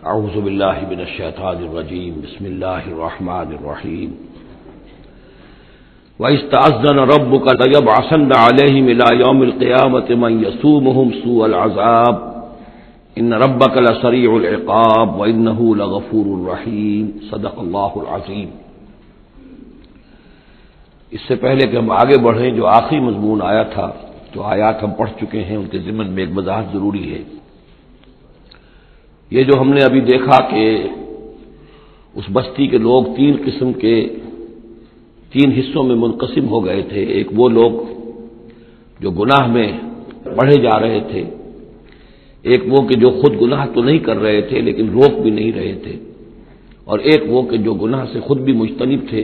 اعوذ باللہ من الشیطان الرجیم بسم اللہ الرحمن الرحیم وَإِذْ تَأَذَّنَ رَبُّكَ لَيَبْعَثَنَّ عَلَيْهِمْ إِلَى يَوْمِ الْقِيَامَةِ مَنْ يَسُومُهُمْ سُوءَ الْعَذَابِ إِنَّ رَبَّكَ لَسَرِيعُ الْعِقَابِ وَإِنَّهُ لَغَفُورٌ رَحِيمٌ صدق اللہ العظیم۔ اس سے پہلے کہ ہم آگے بڑھیں، جو آخری مضمون آیا تھا، جو آیات ہم پڑھ چکے ہیں، ان کے ضمن میں ایک وضاحت ضروری ہے۔ یہ جو ہم نے ابھی دیکھا کہ اس بستی کے لوگ تین قسم کے تین حصوں میں منقسم ہو گئے تھے۔ ایک وہ لوگ جو گناہ میں بڑھے جا رہے تھے، ایک وہ کہ جو خود گناہ تو نہیں کر رہے تھے لیکن روک بھی نہیں رہے تھے، اور ایک وہ کہ جو گناہ سے خود بھی مجتنب تھے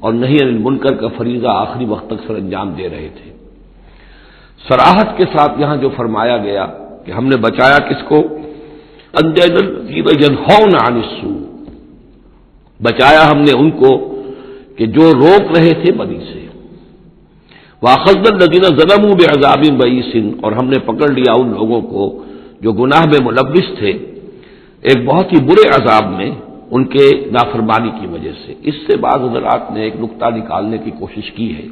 اور نہی عن المنکر کا فریضہ آخری وقت تک سر انجام دے رہے تھے۔ صراحت کے ساتھ یہاں جو فرمایا گیا کہ ہم نے بچایا کس کو؟ الذین ینہون عن السوء، بچایا ہم نے ان کو کہ جو روک رہے تھے بدی سے۔ وَأَخَذْنَا الَّذِينَ ظَلَمُوا بِعَذَابٍ بَئِيسٍ، اور ہم نے پکڑ لیا ان لوگوں کو جو گناہ میں ملوث تھے ایک بہت ہی برے عذاب میں ان کے نافرمانی کی وجہ سے۔ اس سے بعض حضرات نے ایک نقطہ نکالنے کی کوشش کی ہے،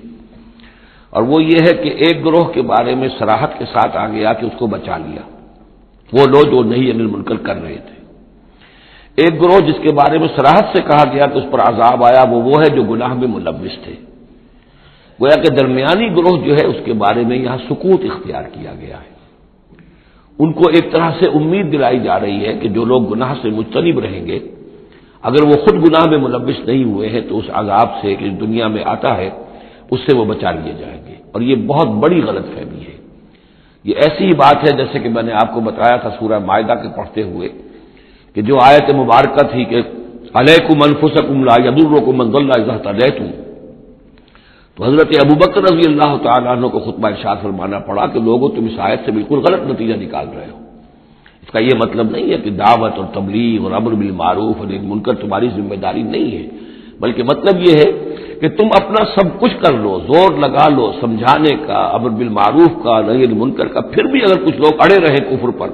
اور وہ یہ ہے کہ ایک گروہ کے بارے میں صراحت کے ساتھ آ گیا کہ اس کو بچا لیا، وہ لوگ جو نہی عن المنکر کر رہے تھے۔ ایک گروہ جس کے بارے میں صراحت سے کہا گیا کہ اس پر عذاب آیا، وہ ہے جو گناہ میں ملوث تھے۔ گویا کہ درمیانی گروہ جو ہے اس کے بارے میں یہاں سکوت اختیار کیا گیا ہے۔ ان کو ایک طرح سے امید دلائی جا رہی ہے کہ جو لوگ گناہ سے مجتنب رہیں گے، اگر وہ خود گناہ میں ملوث نہیں ہوئے ہیں تو اس عذاب سے کہ دنیا میں آتا ہے اس سے وہ بچا لیے جائیں گے۔ اور یہ بہت بڑی غلط فہمی ہے۔ یہ ایسی ہی بات ہے جیسے کہ میں نے آپ کو بتایا تھا سورہ مائدہ کے پڑھتے ہوئے کہ جو آیت مبارکہ تھی کہ علیکم انفسکم لا یضرکم من ضل اذا اہتدیتم، تو حضرت ابوبکر رضی اللہ تعالیٰ عنہ کو خطبہ ارشاد فرمانا پڑا کہ لوگوں تم اس آیت سے بالکل غلط نتیجہ نکال رہے ہو۔ اس کا یہ مطلب نہیں ہے کہ دعوت اور تبلیغ اور امر بالمعروف اور نہی عن المنکر تمہاری ذمہ داری نہیں ہے، بلکہ مطلب یہ ہے کہ تم اپنا سب کچھ کر لو، زور لگا لو سمجھانے کا، امر بالمعروف کا، نہی عن المنکر کا، پھر بھی اگر کچھ لوگ اڑے رہے کفر پر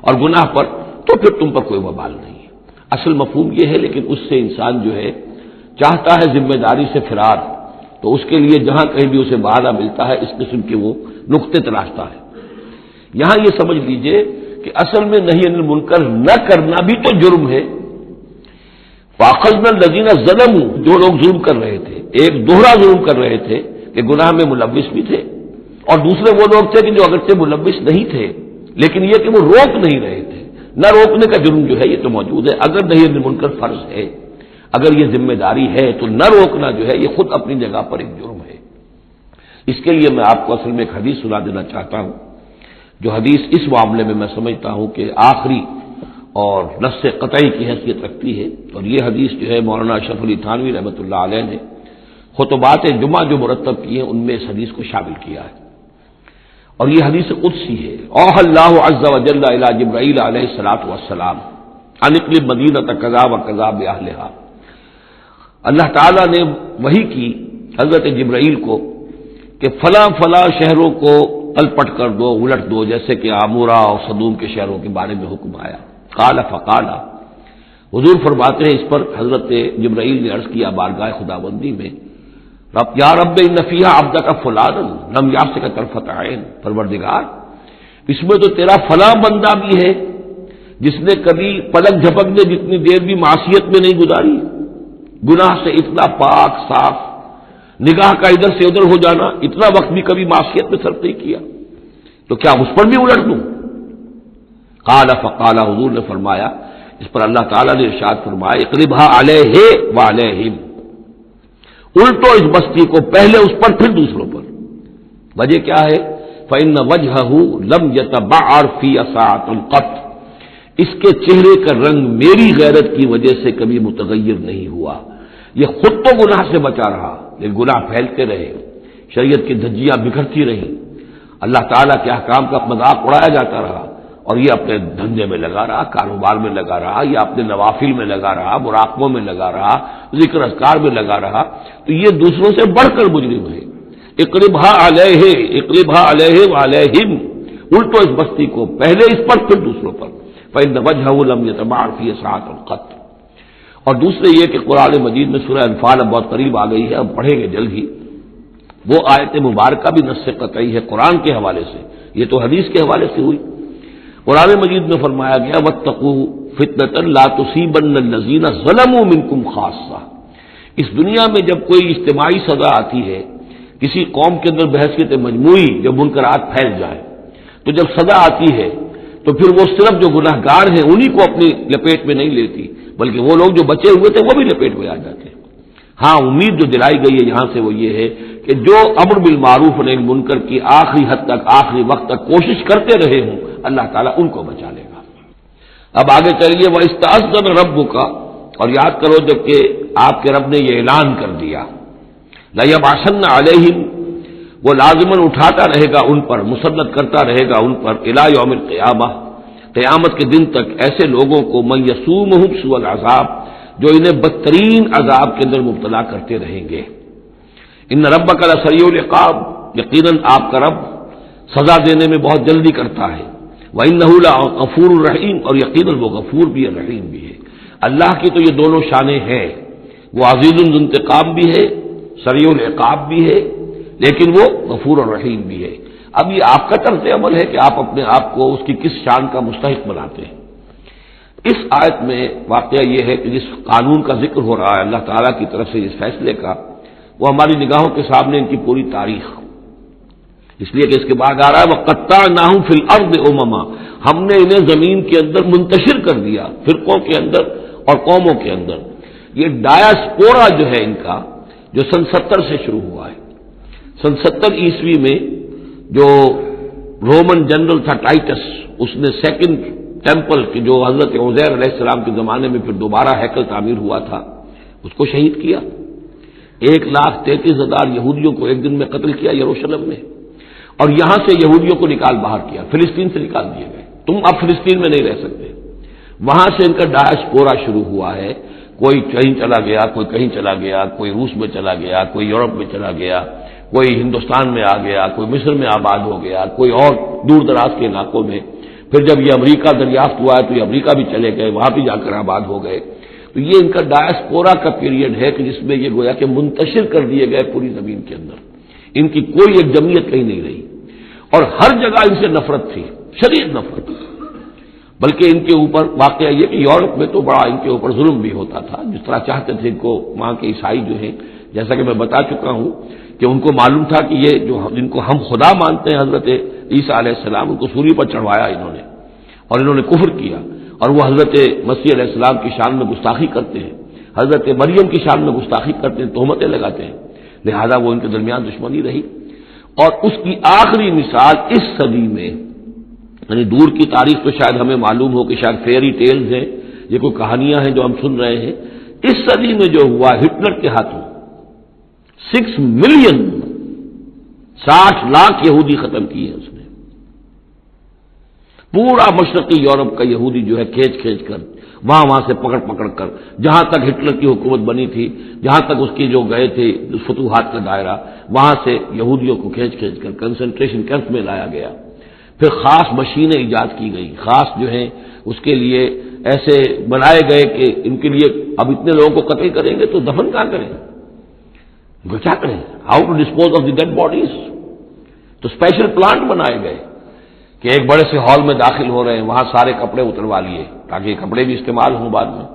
اور گناہ پر تو پھر تم پر کوئی وبال نہیں ہے۔ اصل مفہوم یہ ہے، لیکن اس سے انسان جو ہے چاہتا ہے ذمہ داری سے فرار، تو اس کے لیے جہاں کہیں بھی اسے بہانہ ملتا ہے اس قسم کے وہ نقطے تراشتا ہے۔ یہاں یہ سمجھ لیجئے کہ اصل میں نہی عن المنکر نہ کرنا بھی تو جرم ہے۔ فَأَخَذْنَا الَّذِينَ ظَلَمُوا، جو لوگ ظلم کر رہے تھے، ایک دوہرا ظلم کر رہے تھے کہ گناہ میں ملوث بھی تھے، اور دوسرے وہ لوگ تھے کہ جو اگرچہ ملوث نہیں تھے لیکن یہ کہ وہ روک نہیں رہے تھے۔ نہ روکنے کا جرم جو ہے یہ تو موجود ہے۔ اگر نہی عن المنکر فرض ہے، اگر یہ ذمہ داری ہے، تو نہ روکنا جو ہے یہ خود اپنی جگہ پر ایک جرم ہے۔ اس کے لیے میں آپ کو اصل میں ایک حدیث سنا دینا چاہتا ہوں، جو حدیث اس معاملے میں میں سمجھتا ہوں کہ آخری اور نص قطعی کی حیثیت رکھتی ہے، اور یہ حدیث جو ہے مولانا اشرف علی تھانوی رحمۃ اللہ علیہ نے خطبات جمعہ جو مرتب کیے ہیں ان میں اس حدیث کو شامل کیا ہے، اور یہ حدیث قدسی ہے۔ اوحى اللہ عز وجل الی جبرائیل علیہ الصلوۃ والسلام ان اقلب مدینہ کذا وکذا باہلھا، اللہ تعالیٰ نے وحی کی حضرت جبرائیل کو کہ فلاں فلاں شہروں کو تلپٹ کر دو، الٹ دو، جیسے کہ عمورہ اور صدوم کے شہروں کے بارے میں حکم آیا۔ قال فقال، حضور فرماتے ہیں اس پر حضرت جبرائیل نے عرض کیا بارگاہ خداوندی میں، رب یا رب ان فیھا عبدک فلانا لم یمسک طرفۃ عین، پروردگار اس میں تو تیرا فلاں بندہ بھی ہے جس نے کبھی پلک جھپکنے جتنی دیر بھی معصیت میں نہیں گزاری، گناہ سے اتنا پاک صاف، نگاہ کا ادھر سے ادھر ہو جانا، اتنا وقت بھی کبھی معصیت میں صرف نہیں کیا، تو کیا اس پر بھی الٹ دوں؟ قال فقال، حضور نے فرمایا، اس پر اللہ تعالیٰ نے ارشاد فرمایا اقلبھا علیہ وعلیہم، الٹو اس بستی کو، پہلے اس پر پھر دوسروں پر۔ وجہ کیا ہے؟ فإن وجہہ لم یتبعر فی ساعۃ قط، اس کے چہرے کا رنگ میری غیرت کی وجہ سے کبھی متغیر نہیں ہوا۔ یہ خود تو گناہ سے بچا رہا لیکن گناہ پھیلتے رہے، شریعت کی دھجیاں بکھرتی رہیں، اللہ تعالیٰ کے احکام کا مذاق اڑایا جاتا رہا، اور یہ اپنے دھندے میں لگا رہا، کاروبار میں لگا رہا، یا اپنے نوافل میں لگا رہا، مراقبوں میں لگا رہا، ذکر اذکار میں لگا رہا، تو یہ دوسروں سے بڑھ کر مجرم ہے۔ اقلبھا علیہ وعلیہم، الٹو اس بستی کو، پہلے اس پر پھر دوسروں پر۔ فإن وجهه لم يتبعر فيه ساعة قط۔ اور دوسرے یہ کہ قرآن مجید میں سورہ انفال اب بہت قریب آ گئی ہے، اب پڑھیں گے جلد ہی، وہ آیت مبارکہ بھی نص قطعی ہے قرآن کے حوالے سے، یہ تو حدیث کے حوالے سے ہوئی۔ قرآن مجید میں فرمایا گیا واتقوا فتنة لا تصيبن الذين ظلموا منكم خاصة۔ اس دنیا میں جب کوئی اجتماعی سزا آتی ہے، کسی قوم کے اندر بحثیت مجموعی جب منکرات پھیل جائیں، تو جب سزا آتی ہے تو پھر وہ صرف جو گناہ گار ہیں انہی کو اپنی لپیٹ میں نہیں لیتی، بلکہ وہ لوگ جو بچے ہوئے تھے وہ بھی لپیٹ میں آ جاتے ہیں۔ ہاں امید جو دلائی گئی ہے یہاں سے وہ یہ ہے کہ جو امر بالمعروف و نہی عن المنکر کی آخری حد تک، آخری وقت تک کوشش کرتے رہے ہوں، اللہ تعالیٰ ان کو بچا لے گا۔ اب آگے چلیے وَإِسْتَأْذَنَ رَبُّكَ، اور یاد کرو جب کہ آپ کے رب نے یہ اعلان کر دیا لَيَبْعَثَنَّ عَلَيْهِمْ، وہ لازماً اٹھاتا رہے گا ان پر، مسلط کرتا رہے گا ان پر اِلَى يَوْمِ الْقِيَامَةِ، قیامت کے دن تک ایسے لوگوں کو مَن يَسُومُهُمْ سُوءَ الْعَذَابِ، جو انہیں بدترین عذاب کے اندر مبتلا کرتے رہیں گے۔ ان ربک لسریع العقاب، یقیناً آپ کا رب سزا دینے میں بہت جلدی کرتا ہے۔ وَإِنَّهُ لَغَفُورٌ رَحِيمٌ، اور یقیناً وہ غفور بھی ہے رحیم بھی ہے۔ اللہ کی تو یہ دونوں شانیں ہیں، وہ عزیز ذو انتقام بھی ہے، سریع العقاب بھی ہے، لیکن وہ غفور اور رحیم بھی ہے۔ اب یہ آپ کا طرز عمل ہے کہ آپ اپنے آپ کو اس کی کس شان کا مستحق بناتے ہیں۔ اس آیت میں واقعہ یہ ہے کہ جس قانون کا ذکر ہو رہا ہے اللہ تعالیٰ کی طرف سے اس فیصلے کا، وہ ہماری نگاہوں کے سامنے ان کی پوری تاریخ، اس لیے کہ اس کے بعد آ رہا ہے وَقَطَّعْنَاهُمْ فِي الْأَرْضِ أُمَمًا، ہم نے انہیں زمین کے اندر منتشر کر دیا، فرقوں کے اندر اور قوموں کے اندر۔ یہ ڈایاسپورا جو ہے ان کا، جو سن 70 سے شروع ہوا ہے، سن 70 عیسوی میں جو رومن جنرل تھا ٹائٹس، اس نے سیکنڈ ٹیمپل کی جو حضرت عزیر علیہ السلام کے زمانے میں پھر دوبارہ ہیکل تعمیر ہوا تھا، اس کو شہید کیا۔ 1,33,000 یہودیوں کو ایک دن میں قتل کیا یروشلم میں، اور یہاں سے یہودیوں کو نکال باہر کیا، فلسطین سے نکال دیے گئے، تم اب فلسطین میں نہیں رہ سکتے۔ وہاں سے ان کا ڈایاسپورا شروع ہوا ہے، کوئی کہیں چلا گیا، کوئی کہیں چلا گیا، کوئی روس میں چلا گیا، کوئی یورپ میں چلا گیا، کوئی ہندوستان میں آ گیا، کوئی مصر میں آباد ہو گیا، کوئی اور دور دراز کے علاقوں میں۔ پھر جب یہ امریکہ دریافت ہوا ہے تو یہ امریکہ بھی چلے گئے، وہاں بھی جا کر آباد ہو گئے۔ تو یہ ان کا ڈایاسپورا کا پیریڈ ہے کہ جس میں یہ گویا کہ منتشر کر دیے گئے پوری زمین کے اندر، ان کی کوئی ایک جمعیت کہیں نہیں رہی، اور ہر جگہ ان سے نفرت تھی، شدید نفرت۔ بلکہ ان کے اوپر واقعہ یہ کہ یورپ میں تو بڑا ان کے اوپر ظلم بھی ہوتا تھا، جس طرح چاہتے تھے ان کو وہاں کے عیسائی جو ہیں، جیسا کہ میں بتا چکا ہوں کہ ان کو معلوم تھا کہ یہ جو جن کو ہم خدا مانتے ہیں حضرت عیسیٰ علیہ السلام، ان کو سولی پر چڑھوایا انہوں نے، اور انہوں نے کفر کیا، اور وہ حضرت مسیح علیہ السلام کی شان میں گستاخی کرتے ہیں، حضرت مریم کی شان میں گستاخی کرتے ہیں، تہمتیں لگاتے ہیں، لہذا وہ ان کے درمیان دشمنی رہی۔ اور اس کی آخری مثال اس صدی میں، یعنی دور کی تاریخ تو شاید ہمیں معلوم ہو کہ شاید فیری ٹیلز ہیں، یہ کوئی کہانیاں ہیں جو ہم سن رہے ہیں، اس صدی میں جو ہوا ہٹلر کے ہاتھوں 6 ملین 60 لاکھ یہودی ختم کیے اس نے، پورا مشرقی یورپ کا یہودی جو ہے کھینچ کھینچ کر وہاں سے پکڑ پکڑ کر، جہاں تک ہٹلر کی حکومت بنی تھی، جہاں تک اس کی جو گئے تھے فتوحات کا دائرہ، وہاں سے یہودیوں کو کھینچ کھینچ کر کنسنٹریشن کیمپ میں لایا گیا۔ پھر خاص مشینیں ایجاد کی گئی، خاص جو ہیں اس کے لیے ایسے بنائے گئے کہ ان کے لیے اب اتنے لوگوں کو قتل کریں گے تو دفن کہاں کریں، کیا کریں، how to dispose of the dead bodies. تو اسپیشل پلانٹ بنائے گئے کہ ایک بڑے سے ہال میں داخل ہو رہے ہیں، وہاں سارے کپڑے اتروا لیے تاکہ کپڑے بھی استعمال ہوں بعد میں۔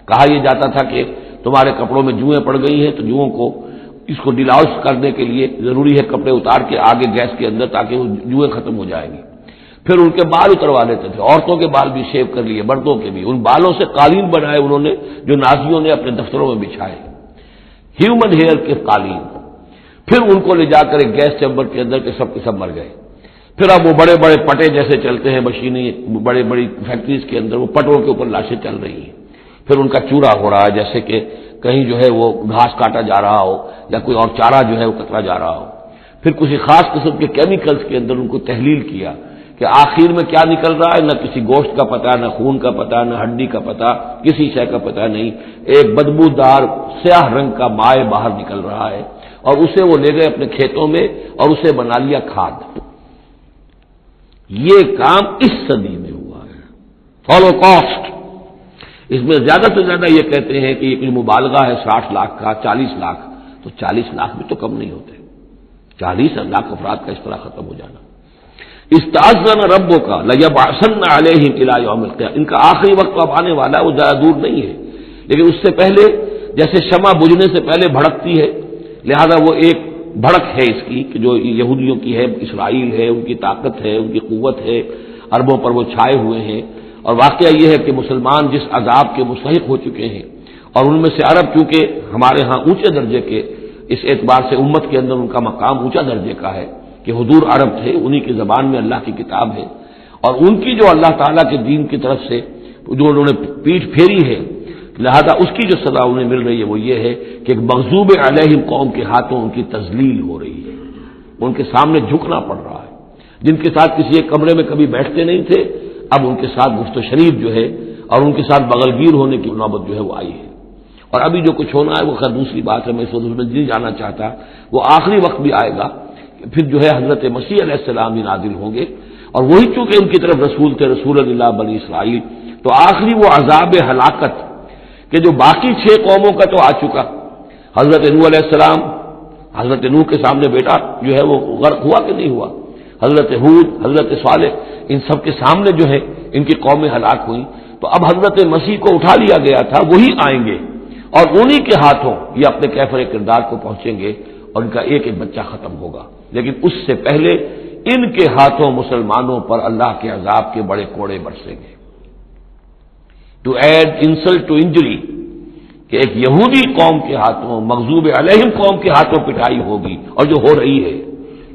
کہا یہ جاتا تھا کہ تمہارے کپڑوں میں جوئیں پڑ گئی ہیں تو جوؤں کو اس کو ڈیلاؤس کرنے کے لیے ضروری ہے کپڑے اتار کے آگے گیس کے اندر تاکہ وہ جوئیں ختم ہو جائیں گی۔ پھر ان کے بال اتروا لیتے تھے، عورتوں کے بال بھی شیو کر لیے، مردوں کے بھی، ان بالوں سے قالین بنائے انہوں نے جو نازیوں نے اپنے دفتروں میں بچھائے، ہیومن ہیئر کے قالین۔ پھر ان کو لے جا کر ایک گیس چیمبر کے اندر کے سب مر گئے۔ پھر اب وہ بڑے بڑے پٹے جیسے چلتے ہیں مشینیں، بڑے بڑی فیکٹریز کے اندر وہ پٹوں کے اوپر لاشیں چل رہی ہیں، پھر ان کا چورا ہو رہا ہے، جیسے کہ کہیں جو ہے وہ گھاس کاٹا جا رہا ہو یا کوئی اور چارہ جو ہے وہ کترا جا رہا ہو۔ پھر کسی خاص قسم کے کیمیکلز کے اندر ان کو تحلیل کیا کہ آخر میں کیا نکل رہا ہے، نہ کسی گوشت کا پتہ، نہ خون کا پتہ، نہ ہڈی کا پتہ، کسی شے کا پتہ نہیں، ایک بدبودار سیاہ رنگ کا مائع باہر نکل رہا ہے، اور اسے وہ لے گئے اپنے کھیتوں میں اور اسے بنا لیا کھاد۔ یہ کام اس صدی میں ہوا ہے، ہولوکاسٹ. اس میں زیادہ سے زیادہ یہ کہتے ہیں کہ یہ کوئی مبالغہ ہے 60 لاکھ کا، 40 لاکھ. تو 40 لاکھ بھی تو کم نہیں ہوتے، 40 لاکھ افراد کا اس طرح ختم ہو جانا. استأذن ربک لیبعثن علیہم الی یوم القیامہ. ان کا آخری وقت اب آنے والا ہے، وہ زیادہ دور نہیں ہے، لیکن اس سے پہلے جیسے شمع بجھنے سے پہلے بھڑکتی ہے، لہذا وہ ایک بھڑک ہے اس کی کہ جو یہودیوں کی ہے، اسرائیل ہے، ان کی طاقت ہے، ان کی قوت ہے، عربوں پر وہ چھائے ہوئے ہیں. اور واقعہ یہ ہے کہ مسلمان جس عذاب کے مستحق ہو چکے ہیں، اور ان میں سے عرب چونکہ ہمارے ہاں اونچے درجے کے، اس اعتبار سے امت کے اندر ان کا مقام اونچا درجے کا ہے کہ حضور عرب تھے، انہی کی زبان میں اللہ کی کتاب ہے، اور ان کی جو اللہ تعالیٰ کے دین کی طرف سے جو انہوں نے پیٹھ پھیری ہے، لہذا اس کی جو سزا انہیں مل رہی ہے وہ یہ ہے کہ ایک مغضوب علیہم قوم کے ہاتھوں ان کی تذلیل ہو رہی ہے، ان کے سامنے جھکنا پڑ رہا ہے. جن کے ساتھ کسی ایک کمرے میں کبھی بیٹھتے نہیں تھے، اب ان کے ساتھ گفت و شنید جو ہے اور ان کے ساتھ بغلگیر ہونے کی نوبت جو ہے وہ آئی ہے. اور ابھی جو کچھ ہونا ہے وہ خیر دوسری بات ہے، میں اس وقت میں نہیں جانا چاہتا. وہ آخری وقت بھی آئے گا کہ پھر جو ہے حضرت مسیح علیہ السلام ہی نازل ہوں گے، اور وہی چونکہ ان کی طرف رسول تھے، رسول اللہ بنی اسرائیل. تو آخری وہ عذاب ہلاکت کہ جو باقی 6 قوموں کا تو آ چکا. حضرت نوح علیہ السلام، حضرت نوح کے سامنے بیٹا جو ہے وہ غرق ہوا کہ نہیں ہوا، حضرت ہود، حضرت صالح، ان سب کے سامنے جو ہے ان کی قومیں ہلاک ہوئیں. تو اب حضرت مسیح کو اٹھا لیا گیا تھا، وہی آئیں گے اور انہی کے ہاتھوں یہ اپنے کیفر کردار کو پہنچیں گے اور ان کا ایک ایک بچہ ختم ہوگا. لیکن اس سے پہلے ان کے ہاتھوں مسلمانوں پر اللہ کے عذاب کے بڑے کوڑے برسیں گے. To add insult to injury کہ ایک یہودی قوم کے ہاتھوں، مغضوب علیہم قوم کے ہاتھوں پٹائی ہوگی، اور جو ہو رہی ہے.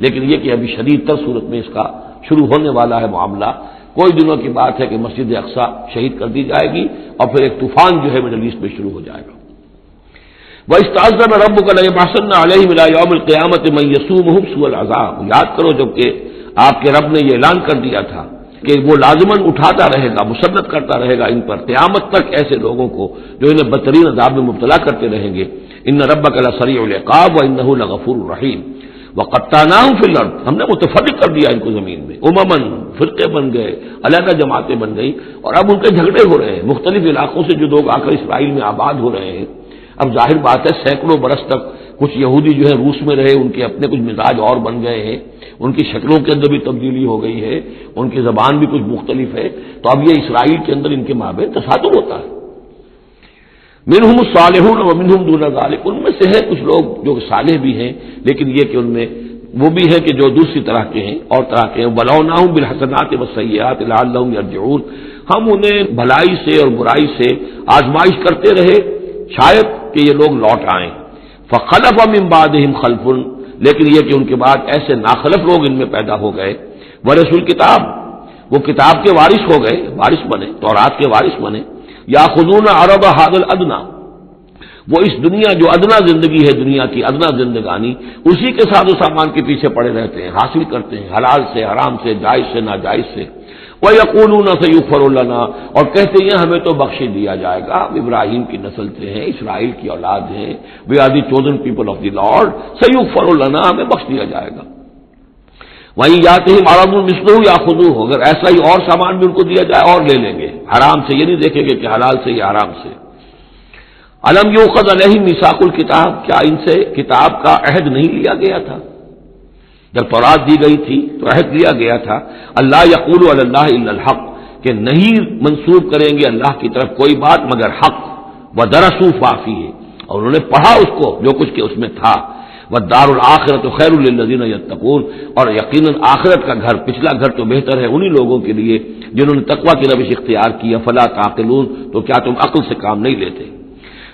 لیکن یہ کہ ابھی شدید تر صورت میں اس کا شروع ہونے والا ہے معاملہ. کوئی دنوں کی بات ہے کہ مسجد اقصی شہید کر دی جائے گی اور پھر ایک طوفان جو ہے مڈل ایسٹ میں شروع ہو جائے گا. وَإِسْتَأْذَنَ رَبُّكَ لَيَبْعَثَنَّ عَلَيْهِمْ إِلَىٰ يَوْمِ الْقِيَامَةِ مَن يَسُومُهُمْ سُوءَ الْعَذَابِ. یاد کرو جب کہ آپ کے رب نے یہ اعلان کر دیا تھا کہ وہ لازماً اٹھاتا رہے گا، مسلط کرتا رہے گا ان پر قیامت تک ایسے لوگوں کو جو انہیں بدترین عذاب میں مبتلا کرتے رہیں گے. ان ربک لسریع العقاب وانہ لغفور رحیم. وقطعناہم فی الارض، ہم نے متفرق کر دیا ان کو زمین میں، امماً، فرقے بن گئے، علیحدہ جماعتیں بن گئی، اور اب ان کے جھگڑے ہو رہے ہیں مختلف علاقوں سے جو لوگ آ کر اسرائیل میں آباد ہو رہے ہیں. اب ظاہر بات ہے سینکڑوں برس تک کچھ یہودی جو ہے روس میں رہے، ان کے اپنے کچھ مزاج اور بن گئے ہیں، ان کی شکلوں کے اندر بھی تبدیلی ہو گئی ہے، ان کی زبان بھی کچھ مختلف ہے. تو اب یہ اسرائیل کے اندر ان کے مابین تصادم ہوتا ہے. منہم الصالحون ومنہم دون ذلک، ان میں سے ہے کچھ لوگ جو صالح بھی ہیں، لیکن یہ کہ ان میں وہ بھی ہے کہ جو دوسری طرح کے ہیں اور طرح کے ہیں. بلوناہم بالحسنات والسیئات لعلہم یرجعون، ہم انہیں بھلائی سے اور برائی سے آزمائش کرتے رہے شاید کہ یہ لوگ لوٹ آئیں. فخلف من بعدہم خلف، لیکن یہ کہ ان کے بعد ایسے ناخلف لوگ ان میں پیدا ہو گئے. ورثوا الکتاب، وہ کتاب کے وارث ہو گئے، وارث بنے، تورات کے وارث بنے. یاخذون عرض هذا الادنی، وہ اس دنیا جو ادنا زندگی ہے، دنیا کی ادنا زندگانی، اسی کے ساز و سامان کے پیچھے پڑے رہتے ہیں، حاصل کرتے ہیں حلال سے، حرام سے، جائز سے، ناجائز سے. وَيَقُولُونَ سَيُغْفَرُ لَنَا، اور کہتے ہیں ہمیں تو بخش دیا جائے گا، ابراہیم کی نسل سے ہیں، اسرائیل کی اولاد ہیں، we are the chosen people of the lord, سَيُغْفَرُ لَنَا، ہمیں بخش دیا جائے گا. وہیں یاتہم عرض مثلہ یاخذوہ، اگر ایسا ہی اور سامان بھی ان کو دیا جائے اور لے لیں گے، حرام سے یہ نہیں دیکھیں گے کہ حلال سے یا حرام سے. الم یؤخذ علیہم میثاق الکتاب، کیا ان سے کتاب کا عہد نہیں لیا گیا تھا؟ جب تورات دی گئی تھی تو عہد لیا گیا تھا اللہ یقول علی اللہ الا الحق، کہ نہیں منسوب کریں گے اللہ کی طرف کوئی بات مگر حق. ودرسوا ما فیہ، اور انہوں نے پڑھا اس کو جو کچھ کہ اس میں تھا. والدار الآخرۃ خیر للذین یتقون، اور یقیناً آخرت کا گھر، پچھلا گھر تو بہتر ہے انہی لوگوں کے لیے جنہوں نے تقوی کی روش اختیار کی. فلا تعقلون، تو کیا تم عقل سے کام نہیں لیتے؟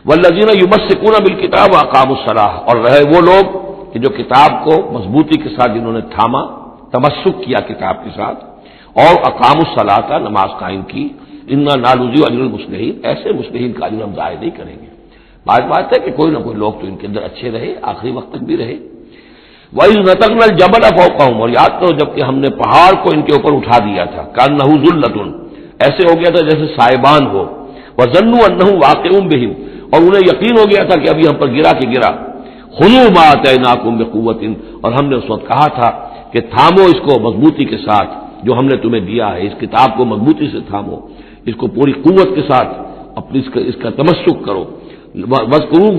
والذین یمسکون بالکتاب واقاموا الصلاۃ، اور رہے وہ لوگ کہ جو کتاب کو مضبوطی کے ساتھ جنہوں نے تھاما، تمسک کیا کتاب کے ساتھ، اور اقاموا الصلاۃ، نماز قائم کی. انا لا نضيع اجر المصلحین، ایسے مصلحین کا اجر ہم ضائع نہیں کریں گے. بات ہے کہ کوئی نہ کوئی لوگ تو ان کے اندر اچھے رہے، آخری وقت تک بھی رہے. وَإِذْ نَتَقْنَا الْجَبَلَ فَوْقَهُمْ، اور یاد کرو جب کہ ہم نے پہاڑ کو ان کے اوپر اٹھا دیا تھا. كَأَنَّهُ ذُلَّةٌ، ایسے ہو گیا تھا جیسے سائبان ہو. وَظَنُّوا أَنَّهُ وَاقِعٌ بِهِمْ، اور انہیں یقین ہو گیا تھا کہ ابھی ہم پر گرا کہ گرا. خُذُوا مَا آتَيْنَاكُمْ بِقُوَّةٍ، اور ہم نے اس وقت کہا تھا کہ تھامو اس کو مضبوطی کے ساتھ جو ہم نے تمہیں دیا ہے، اس کتاب کو مضبوطی سے تھامو. اس کو پوری قوت کے ساتھ اپنی اس کا تمسک کرو، وَاذْكُرُوا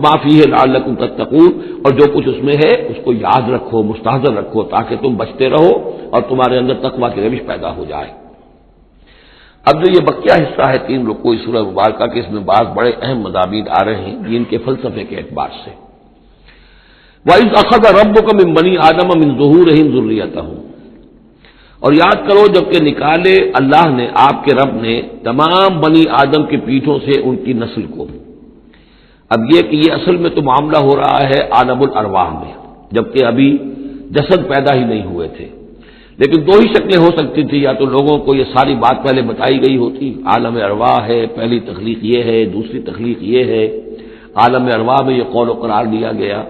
مَا فِيهِ لَعَلَّكُمْ تَتَّقُونَ، اور جو کچھ اس میں ہے اس کو یاد رکھو، مستحضر رکھو، تاکہ تم بچتے رہو اور تمہارے اندر تقویٰ کی روش پیدا ہو جائے۔ اب جو یہ بقیہ حصہ ہے 3 رکوع اس سورہ مبارکہ کے، اس میں بعض بڑے اہم مضامین آ رہے ہیں دین کے فلسفے کے اعتبار سے۔ وَإِذْ أَخَذَ رَبُّكَ مِن بَنِي آدَمَ مِن ظُهُورِهِمْ ذُرِّيَّتَهُمْ، اور یاد کرو جبکہ نکالے اللہ نے، آپ کے رب نے، تمام بنی آدم کی پیٹھوں سے ان کی نسل کو۔ اب یہ کہ یہ اصل میں تو معاملہ ہو رہا ہے عالم الارواح میں، جبکہ ابھی جسد پیدا ہی نہیں ہوئے تھے، لیکن 2 ہی شکلیں ہو سکتی تھی، یا تو لوگوں کو یہ ساری بات پہلے بتائی گئی ہوتی، عالم ارواح ہے، پہلی تخلیق یہ ہے، دوسری تخلیق یہ ہے، عالم ارواح میں یہ قول و قرار دیا گیا۔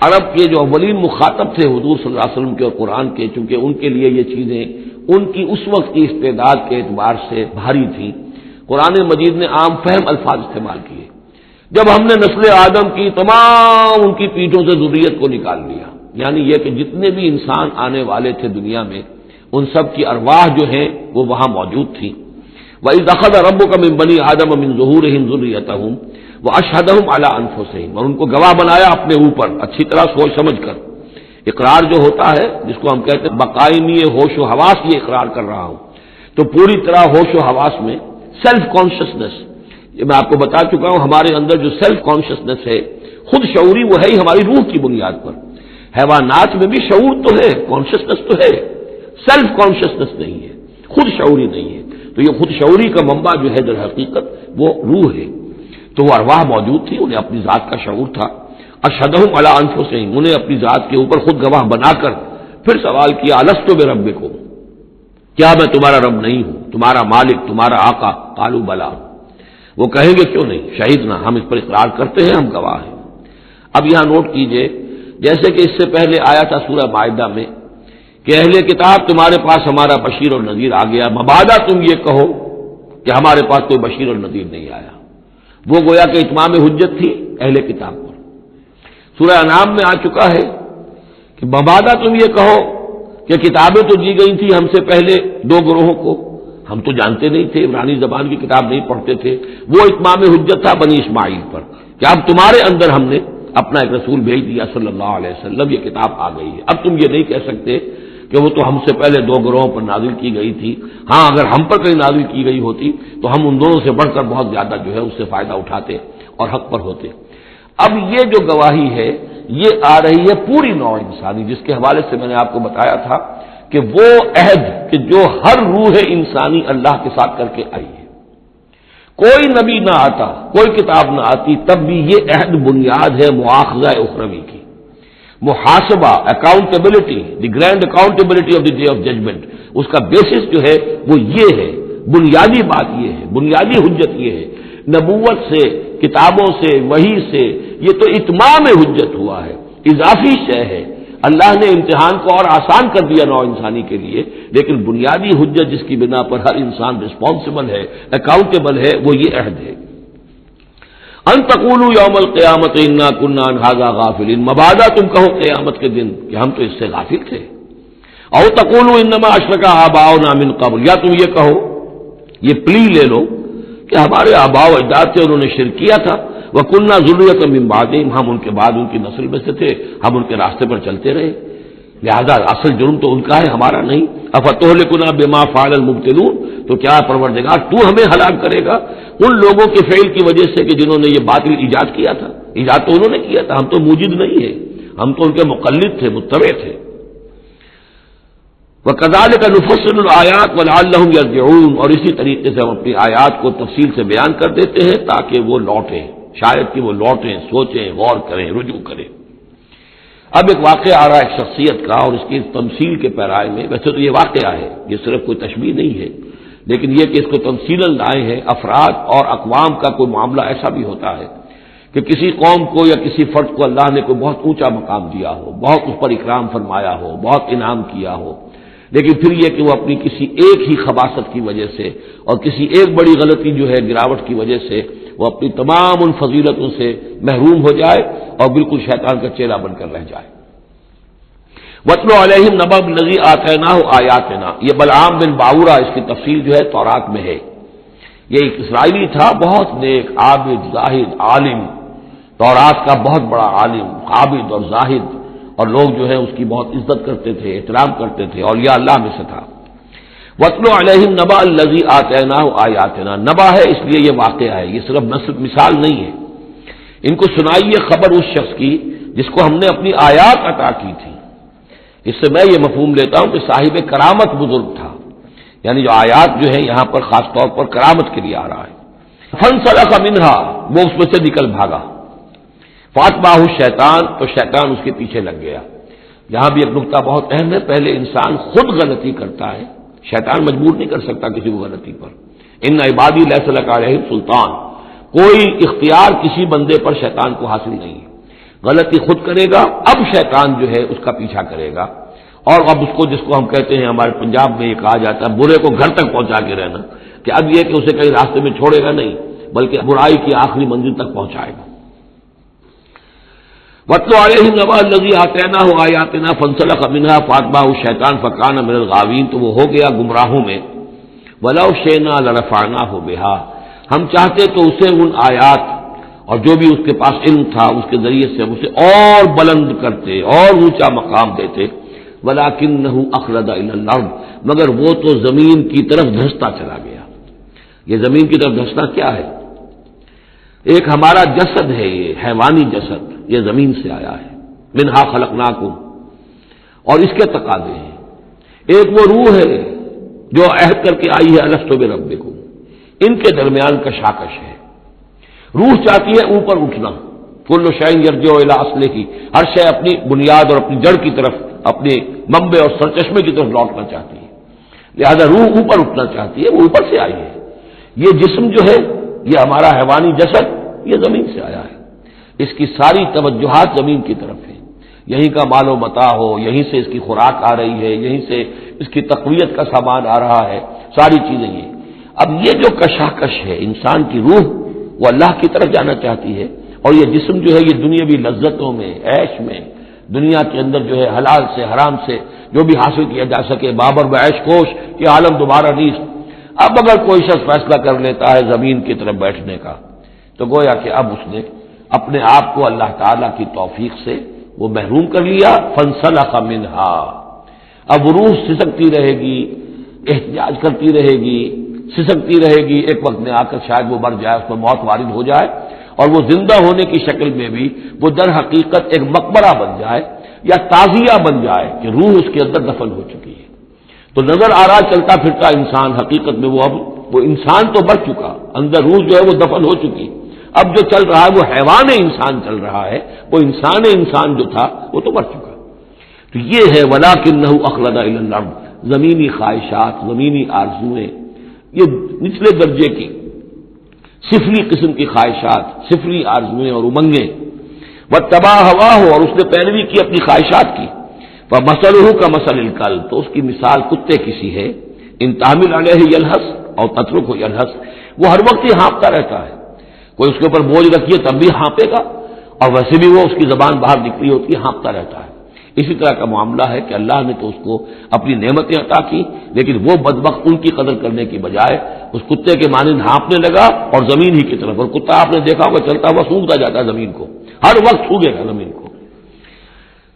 عرب کے جو اولین مخاطب تھے حضور صلی اللہ علیہ وسلم کے اور قرآن کے، چونکہ ان کے لیے یہ چیزیں ان کی اس وقت کی استعداد کے اعتبار سے بھاری تھیں، قرآن مجید نے عام فہم الفاظ استعمال کیے۔ جب ہم نے نسل آدم کی تمام ان کی پیٹھوں سے ذریت کو نکال لیا، یعنی یہ کہ جتنے بھی انسان آنے والے تھے دنیا میں، ان سب کی ارواح جو ہیں وہ وہاں موجود تھیں۔ وَإِذْ أَخَذَ رَبُّكَ مِن بَنِي آدَمَ مِن ظُهُورِهِمْ ذُرِّيَّتَهُمْ وَأَشْهَدَهُمْ عَلَىٰ أَنفُسِهِمْ، اور ان کو گواہ بنایا اپنے اوپر، اچھی طرح سوچ سمجھ کر۔ اقرار جو ہوتا ہے جس کو ہم کہتے ہیں بقائمی ہوش و حواس، یہ اقرار کر رہا ہوں، تو پوری طرح ہوش و حواس میں سیلف کانشسنس، یہ میں آپ کو بتا چکا ہوں، ہمارے اندر جو سیلف کانشسنس ہے، خود شعوری، وہ ہے ہی ہماری روح کی بنیاد پر۔ حیوانات میں بھی شعور تو ہے، کانشسنس تو ہے، سیلف کانشسنس نہیں ہے، خود شعوری نہیں ہے، تو یہ خود شعوری کا منبع جو ہے در حقیقت وہ روح ہے۔ تو وہ ارواح موجود تھی، انہیں اپنی ذات کا شعور تھا۔ اشہدہم علی انفسہم، انہیں اپنی ذات کے اوپر خود گواہ بنا کر پھر سوال کیا، الستو بربکم، کیا میں تمہارا رب نہیں ہوں، تمہارا مالک، تمہارا آقا؟ قالوا بلا، وہ کہیں گے کیوں نہیں، شہیدنا، ہم اس پر اقرار کرتے ہیں، ہم گواہ ہیں۔ اب یہاں نوٹ کیجئے، جیسے کہ اس سے پہلے آیا تھا سورہ مائدہ میں کہ اہل کتاب تمہارے پاس ہمارا بشیر اور نذیر آ گیا، مبادا تم یہ کہو کہ ہمارے پاس کوئی بشیر اور نذیر نہیں آیا، وہ گویا کہ اتمام حجت تھی اہل کتاب پر۔ سورہ انعام میں آ چکا ہے کہ مبادا تم یہ کہو کہ کتابیں تو دی گئی تھی ہم سے پہلے 2 گروہوں کو، ہم تو جانتے نہیں تھے، عبرانی زبان کی کتاب نہیں پڑھتے تھے، وہ اتمام حجت تھا بنی اسماعیل پر کہ اب تمہارے اندر ہم نے اپنا ایک رسول بھیج دیا صلی اللہ علیہ وسلم، یہ کتاب آ گئی ہے، اب تم یہ نہیں کہہ سکتے کہ وہ تو ہم سے پہلے 2 گروہوں پر نازل کی گئی تھی، ہاں اگر ہم پر کہیں نازل کی گئی ہوتی تو ہم ان دونوں سے بڑھ کر بہت زیادہ جو ہے اس سے فائدہ اٹھاتے اور حق پر ہوتے۔ اب یہ جو گواہی ہے یہ آ رہی ہے پوری نوع انسانی، جس کے حوالے سے میں نے آپ کو بتایا تھا کہ وہ عہد کہ جو ہر روح انسانی اللہ کے ساتھ کر کے آئی ہے، کوئی نبی نہ آتا، کوئی کتاب نہ آتی، تب بھی یہ عہد بنیاد ہے مواخذہ اخروی کی، محاسبہ، accountability, the grand accountability of the day of judgment, اس کا بیسس جو ہے وہ یہ ہے، بنیادی بات یہ ہے، بنیادی حجت یہ ہے۔ نبوت سے، کتابوں سے، وحی سے، یہ تو اتمام حجت ہوا ہے، اضافی شے ہے۔ اللہ نے امتحان کو اور آسان کر دیا نوع انسانی کے لیے، لیکن بنیادی حجت جس کی بنا پر ہر انسان رسپانسبل ہے، اکاؤنٹیبل ہے، وہ یہ عہد ہے۔ ان تقولوا یوم القیامت انا کنا عن ھذا غافلین، مبادا تم کہو قیامت کے دن کہ ہم تو اس سے غافل تھے۔ او تقولوا انما اشرک آباؤنا من قبل، یا تم یہ کہو، یہ پلی لے لو کہ ہمارے آباء و اجداد تھے، انہوں نے شرک کیا تھا، وَكُنَّا ذُرِّيَّةً مِّن بَعْدِهِمْ، ہم ان کے بعد ان کی نسل میں سے تھے، ہم ان کے راستے پر چلتے رہے، لہذا اصل جرم تو ان کا ہے، ہمارا نہیں۔ أَفَتُهْلِكُنَا بِمَا فَعَلَ الْمُبْطِلُونَ، تو کیا پروردگار تو ہمیں ہلاک کرے گا ان لوگوں کے فعل کی وجہ سے کہ جنہوں نے یہ باطل ایجاد کیا تھا؟ ایجاد تو انہوں نے کیا تھا، ہم تو موجد نہیں ہے، ہم تو ان کے مقلد تھے، متبع تھے۔ وَكَذَلِكَ نُفَصِّلُ الْآيَاتِ وَلَعَلَّهُمْ يَرْجِعُونَ، اور اسی طریقے سے ہم اپنی آیات کو تفصیل سے بیان کر دیتے ہیں تاکہ وہ لوٹیں، شاید کہ وہ لوٹیں، سوچیں، غور کریں، رجوع کریں۔ اب ایک واقعہ آ رہا ہے ایک شخصیت کا، اور اس کی تمثیل کے پیرائے میں، ویسے تو یہ واقعہ ہے، یہ صرف کوئی تشبیہ نہیں ہے، لیکن یہ کہ اس کو تمثیلاً لائے ہیں۔ افراد اور اقوام کا کوئی معاملہ ایسا بھی ہوتا ہے کہ کسی قوم کو یا کسی فرد کو اللہ نے کوئی بہت اونچا مقام دیا ہو، بہت اس پر اکرام فرمایا ہو، بہت انعام کیا ہو، لیکن پھر یہ کہ وہ اپنی کسی ایک ہی خباثت کی وجہ سے اور کسی ایک بڑی غلطی جو ہے گراوٹ کی وجہ سے وہ اپنی تمام ان فضیلتوں سے محروم ہو جائے اور بالکل شیطان کا چیلا بن کر رہ جائے۔ وَاتْلُ عَلَيْهِمْ نَبَأَ الَّذِي آتَيْنَاهُ آيَاتِنَا، یہ بلعام بن باورہ، اس کی تفصیل جو ہے تورات میں ہے یہ ایک اسرائیلی تھا، بہت نیک، عابد، زاہد، عالم، تورات کا بہت بڑا عالم، عابد اور زاہد، اور لوگ جو ہے اس کی بہت عزت کرتے تھے، احترام کرتے تھے، اور یہ اللہ میں سے تھا۔ وَاتْلُ عَلَيْهِمْ نَبَأَ الَّذِي آتَيْنَاهُ آيَاتِنَا، نبا ہے اس لیے یہ واقعہ ہے، یہ صرف مثال نہیں ہے۔ ان کو سنائیے خبر اس شخص کی جس کو ہم نے اپنی آیات عطا کی تھی۔ اس سے میں یہ مفہوم لیتا ہوں کہ صاحب کرامت بزرگ تھا، یعنی جو آیات جو ہے یہاں پر خاص طور پر کرامت کے لیے آ رہا ہے۔ فَانْسَلَخَ مِنْهَا، وہ اس میں سے نکل بھاگا، فَأَتْبَعَهُ الشَّيْطَانُ، تو شیطان اس کے پیچھے لگ گیا۔ یہاں بھی ایک نقطہ بہت اہم ہے، پہلے انسان خود غلطی کرتا ہے، شیطان مجبور نہیں کر سکتا کسی کو غلطی پر۔ ان عبادی لیس لک علیہم سلطان، کوئی اختیار کسی بندے پر شیطان کو حاصل نہیں ہے، غلطی خود کرے گا، اب شیطان جو ہے اس کا پیچھا کرے گا، اور اب اس کو، جس کو ہم کہتے ہیں ہمارے پنجاب میں یہ کہا جاتا ہے برے کو گھر تک پہنچا کے رہنا، کہ اب یہ کہ اسے کہیں راستے میں چھوڑے گا نہیں، بلکہ برائی کی آخری منزل تک پہنچائے گا۔ وَاتْلُ عَلَيْهِمْ نَبَأَ الَّذِي آتَيْنَاهُ آيَاتِنَا فَانْسَلَخَ مِنْهَا فَأَتْبَعَهُ الشَّيْطَانُ فَكَانَ مِنَ الْغَاوِينَ، تو وہ ہو گیا گمراہوں میں۔ وَلَوْ شِئْنَا لَرَفَعْنَاهُ بِهَا، ہم چاہتے تو اسے ان آیات اور جو بھی اس کے پاس علم تھا اس کے ذریعے سے ہم اسے اور بلند کرتے اور اونچا مقام دیتے، وَلَكِنَّهُ أَخْلَدَ إِلَى الْأَرْضِ، مگر وہ تو زمین کی طرف دھستا چلا گیا۔ یہ زمین کی طرف دھسنا کیا ہے؟ ایک ہمارا جسد ہے، یہ حیوانی جسد، یہ زمین سے آیا ہے، منہا خلقناکم، اور اس کے تقاضے ہیں۔ ایک وہ روح ہے جو عہد کر کے آئی ہے الستو بربکم، ان کے درمیان کشاکش ہے۔ روح چاہتی ہے اوپر اٹھنا، کل شیء یرجع الی اصلہ، ہر شے اپنی بنیاد اور اپنی جڑ کی طرف، اپنے منبع اور سرچشمے کی طرف لوٹنا چاہتی ہے، لہذا روح اوپر اٹھنا چاہتی ہے، وہ اوپر سے آئی ہے۔ یہ جسم جو ہے، یہ ہمارا حیوانی جسد، یہ زمین سے آیا ہے، اس کی ساری توجہات زمین کی طرف ہیں، یہیں کا مال و متاع ہو، یہیں سے اس کی خوراک آ رہی ہے، یہیں سے اس کی تقویت کا سامان آ رہا ہے، ساری چیزیں یہ۔ اب یہ جو کشاکش ہے، انسان کی روح وہ اللہ کی طرف جانا چاہتی ہے، اور یہ جسم جو ہے یہ دنیاوی لذتوں میں، عیش میں، دنیا کے اندر جو ہے حلال سے حرام سے جو بھی حاصل کیا جا سکے، بابر بعیش کوش، یہ عالم دوبارہ نیست۔ اب اگر کوئی شخص فیصلہ کر لیتا ہے زمین کی طرف بیٹھنے کا، تو گویا کہ اب اس نے اپنے آپ کو اللہ تعالی کی توفیق سے وہ محروم کر لیا۔ فانسلخ منہا، اب روح سسکتی رہے گی، احتجاج کرتی رہے گی، سسکتی رہے گی، ایک وقت میں آ کر شاید وہ مر جائے، اس پر موت وارد ہو جائے، اور وہ زندہ ہونے کی شکل میں بھی وہ در حقیقت ایک مقبرہ بن جائے یا تعزیہ بن جائے کہ روح اس کے اندر دفن ہو چکی ہے۔ تو نظر آ رہا چلتا پھرتا انسان، حقیقت میں وہ انسان تو مر چکا، اندر روح جو ہے وہ دفن ہو چکی، اب جو چل رہا ہے وہ حیوان انسان چل رہا ہے، وہ انسان جو تھا وہ تو مر چکا۔ تو یہ ہے وَلَكِنَّهُ أَخْلَدَ إِلَى الْأَرْضِ، زمینی خواہشات، زمینی آرزوئیں، یہ نچلے درجے کی صفری قسم کی خواہشات، صفری آرزوئیں اور امنگیں، وَاتَّبَعَ هَوَاهُ، اور اس نے پیروی کی اپنی خواہشات کی، فَمَثَلُهُ كَمَثَلِ الْكَلْبِ، تو اس کی مثال کتے کی سی ہے، إِن تَحْمِلْ عَلَيْهِ يَلْهَثْ أَوْ تَتْرُكْهُ يَلْهَثْ، وہ ہر وقت ہی ہانپتا رہتا ہے، کوئی اس کے اوپر بوجھ رکھیے تب بھی ہانپے گا، اور ویسے بھی وہ اس کی زبان باہر نکلی ہوتی ہے، ہانپتا رہتا ہے۔ اسی طرح کا معاملہ ہے کہ اللہ نے تو اس کو اپنی نعمتیں عطا کی، لیکن وہ بدبخت ان کی قدر کرنے کی بجائے اس کتے کے مانند ہانپنے لگا اور زمین ہی کی طرف، اور کتا آپ نے دیکھا ہوگا چلتا ہوا سونگتا جاتا ہے زمین کو، ہر وقت سونگے گا زمین کو۔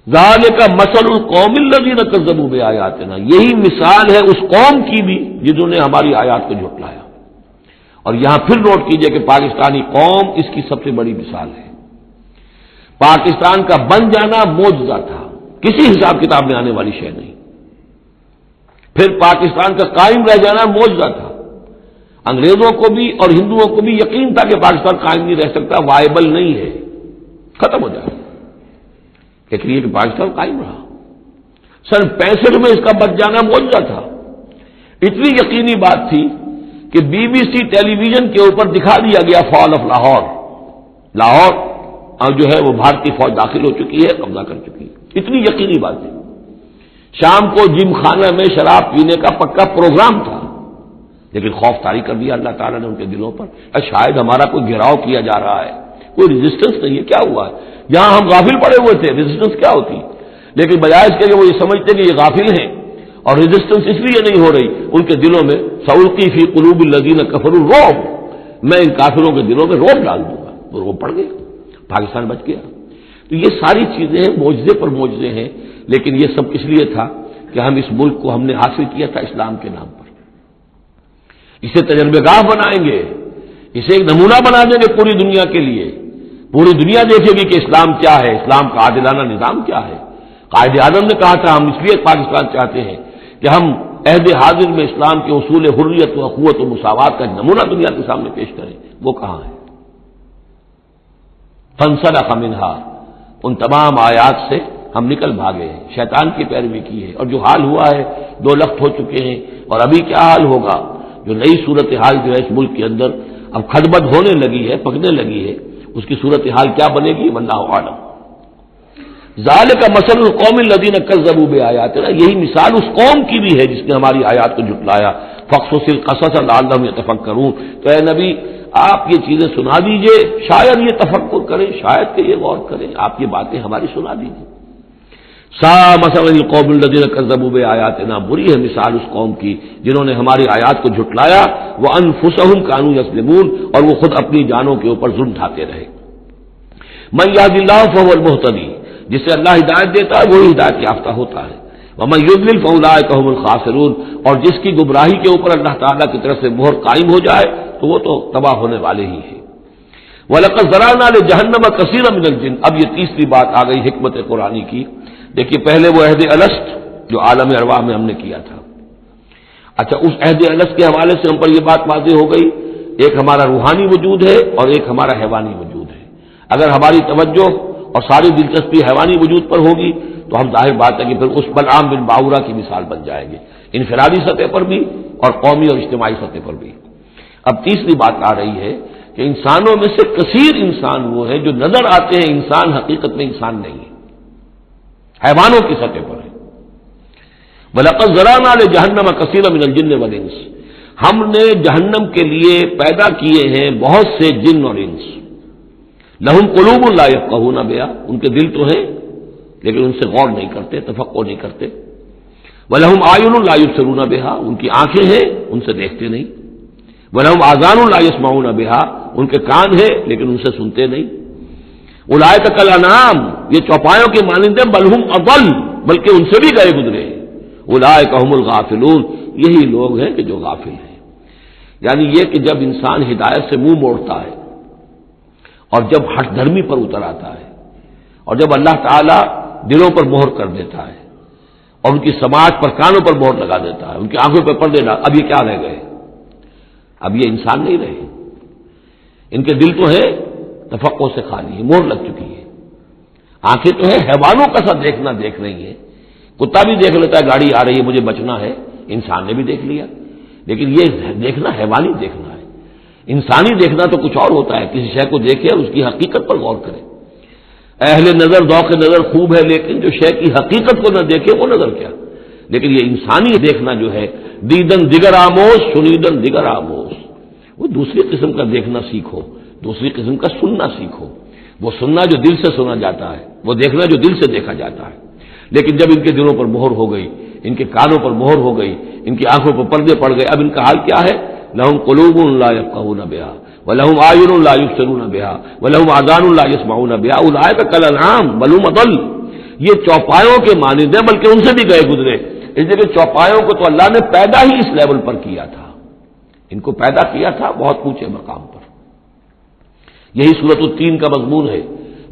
ذالک مثل القوم الذین کذبوا بآیاتنا، یہی مثال ہے اس قوم کی بھی جنہوں نے ہماری آیات کو جھٹلایا۔ اور یہاں پھر نوٹ کیجئے کہ پاکستانی قوم اس کی سب سے بڑی مثال ہے۔ پاکستان کا بن جانا معجزہ تھا، کسی حساب کتاب میں آنے والی شے نہیں۔ پھر پاکستان کا قائم رہ جانا معجزہ تھا، انگریزوں کو بھی اور ہندوؤں کو بھی یقین تھا کہ پاکستان قائم نہیں رہ سکتا، وائبل نہیں ہے، ختم ہو جائے، لیکن یہ کہ پاکستان قائم رہا۔ سن 65 میں اس کا بچ جانا معجزہ تھا، اتنی یقینی بات تھی کہ BBC ٹیلی ویژن کے اوپر دکھا دیا گیا فال آف لاہور، لاہور جو ہے وہ بھارتی فوج داخل ہو چکی ہے، قبضہ کر چکی ہے، اتنی یقینی بات تھی۔ شام کو جم خانہ میں شراب پینے کا پکا پروگرام تھا، لیکن خوف طاری کر دیا اللہ تعالیٰ نے ان کے دلوں پر، شاید ہمارا کوئی گھیراؤ کیا جا رہا ہے، کوئی ریزسٹنس نہیں ہے، کیا ہوا ہے؟ یہاں ہم غافل پڑے ہوئے تھے، ریزسٹنس کیا ہوتی، لیکن بجائے اس کے کہ وہ یہ سمجھتے کہ یہ غافل ہیں اور ریزسٹنس اس لیے نہیں ہو رہی، ان کے دلوں میں سألقی فی قلوب الذین کفروا الرعب، میں ان کافروں کے دلوں میں رعب ڈال دوں گا، وہ رعب پڑ گیا، پاکستان بچ گیا۔ تو یہ ساری چیزیں معجزے پر معجزے ہیں، لیکن یہ سب اس لیے تھا کہ ہم اس ملک کو ہم نے حاصل کیا تھا اسلام کے نام پر، اسے تجربہ گاہ بنائیں گے، اسے ایک نمونہ بنا دیں گے پوری دنیا کے لیے، پوری دنیا دیکھے گی کہ اسلام کیا ہے، اسلام کا عادلانہ نظام کیا ہے۔ قائد اعظم نے کہا تھا ہم اس لیے پاکستان چاہتے ہیں کہ ہم عہد حاضر میں اسلام کے اصول حریت و اخوت و مساوات کا نمونہ دنیا کے سامنے پیش کریں، وہ کہاں ہے؟ فانسلخ منھا، ان تمام آیات سے ہم نکل بھاگے ہیں، شیطان کی پیروی کی ہے، اور جو حال ہوا ہے 2 لخت ہو چکے ہیں، اور ابھی کیا حال ہوگا، جو نئی صورتحال جو ہے اس ملک کے اندر اب کھدبد ہونے لگی ہے، پکنے لگی ہے، اس کی صورتحال کیا بنے گی واللہ اعلم۔ ذالک مثل القوم الذین کذبوا بآیاتنا، یہی مثال اس قوم کی بھی ہے جس نے ہماری آیات کو جھٹلایا۔ فاقصص القصص لعلہم یتفکرون، تو اے نبی آپ یہ چیزیں سنا دیجئے، شاید یہ تفکر کریں، شاید کہ یہ غور کریں، آپ یہ باتیں ہماری سنا دیجئے۔ سا مثل القوم الذین کذبوا بآیاتنا، بری ہے مثال اس قوم کی جنہوں نے ہماری آیات کو جھٹلایا، وانفسہم کانوا یظلمون، اور وہ خود اپنی جانوں کے اوپر ظلم ڈھاتے رہے۔ من یہد اللہ فہو المہتدی، جسے اللہ ہدایت دیتا ہے وہی ہدایت یافتہ ہوتا ہے، ومن یضلل فاولئک هم الخاسرون، اور جس کی گمراہی کے اوپر اللہ تعالیٰ کی طرف سے مہر قائم ہو جائے تو وہ تو تباہ ہونے والے ہی ہیں۔ وَلَقَدْ ذَرَأْنَا لِجَهَنَّمَ كَثِيرًا مِنَ الْجِنِّ، اب یہ تیسری بات آ گئی حکمت قرآنی کی۔ دیکھیے پہلے وہ عہد الست جو عالم ارواح میں ہم نے کیا تھا، اچھا اس عہد الست کے حوالے سے ہم پر یہ بات واضح ہو گئی، ایک ہمارا روحانی وجود ہے اور ایک ہمارا حیوانی وجود ہے۔ اگر ہماری توجہ اور ساری دلچسپی حیوانی وجود پر ہوگی تو ہم ظاہر بات ہے کہ پھر اس بلعام بن باورا کی مثال بن جائیں گے، انفرادی سطح پر بھی اور قومی اور اجتماعی سطح پر بھی۔ اب تیسری بات آ رہی ہے کہ انسانوں میں سے کثیر انسان وہ ہیں جو نظر آتے ہیں انسان، حقیقت میں انسان نہیں ہے، حیوانوں کی سطح پر ہے۔ وَلَقَدْ ذَرَأْنَا لِجَهَنَّمَ كَثِيرًا مِنَ الْجِنِّ وَالْإِنسِ، ہم نے جہنم کے لیے پیدا کیے ہیں بہت سے جن اور انس۔ لَهُمْ قُلُوبٌ لَا يَفْقَهُونَ بِهَا، ان کے دل تو ہیں لیکن ان سے غور نہیں کرتے، تفکر نہیں کرتے۔ وَلَهُمْ أَعْيُنٌ لَا يُبْصِرُونَ بِهَا، ان کی آنکھیں ہیں ان سے دیکھتے نہیں۔ وَلَهُمْ آذَانٌ لَا يَسْمَعُونَ بِهَا، ان کے کان ہیں لیکن ان سے سنتے نہیں۔ اولئک کالانعام، یہ چوپایوں کے مانند ہیں، بل ہم اضل، بلکہ ان سے بھی گئے گزرے ہیں۔ اولئک هم الغافلون، یہی لوگ ہیں کہ جو غافل ہیں۔ یعنی یہ کہ جب انسان ہدایت سے منہ موڑتا ہے اور جب ہٹ دھرمی پر اتر آتا ہے اور جب اللہ تعالیٰ دلوں پر مہر کر دیتا ہے اور ان کی سماعت پر کانوں پر مہر لگا دیتا ہے، ان کی آنکھوں پر پردے ڈال، اب یہ کیا رہ گئے؟ اب یہ انسان نہیں رہے، ان کے دل تو ہے تفقع سے خالی ہے، مہر لگ چکی ہے۔ آنکھیں تو ہے حیوانوں کا سا دیکھنا دیکھ رہی ہیں، کتا بھی دیکھ لیتا ہے گاڑی آ رہی ہے مجھے بچنا ہے، انسان نے بھی دیکھ لیا، لیکن یہ دیکھنا حیوانی دیکھنا ہے۔ انسانی دیکھنا تو کچھ اور ہوتا ہے، کسی شے کو دیکھے اور اس کی حقیقت پر غور کرے۔ اہل نظر ذوق نظر خوب ہے، لیکن جو شے کی حقیقت کو نہ دیکھے وہ نظر کیا۔ لیکن یہ انسانی دیکھنا جو ہے، دیدن دیگر آموز سنیدن دیگر آموز، وہ دوسری قسم کا دیکھنا سیکھو، دوسری قسم کا سننا سیکھو۔ وہ سننا جو دل سے سنا جاتا ہے، وہ دیکھنا جو دل سے دیکھا جاتا ہے۔ لیکن جب ان کے دلوں پر مہر ہو گئی، ان کے کانوں پر مہر ہو گئی، ان کی آنکھوں پر پردے پڑ گئے، اب ان کا حال کیا ہے؟ لہم قلوب لا یفقہون بہا ولہم اعین لا یبصرون بہا ولہم آذان لا یسمعون بہا اولئک کالانعام بل ہم اضل، یہ چوپایوں کے مانند ہیں بلکہ ان سے بھی گئے گزرے۔ اس لیے کہ چوپایوں کو تو اللہ نے پیدا ہی اس لیول پر کیا تھا، ان کو پیدا کیا تھا بہت اونچے مقام پر۔ یہی سورۃ التین کا مضمون ہے،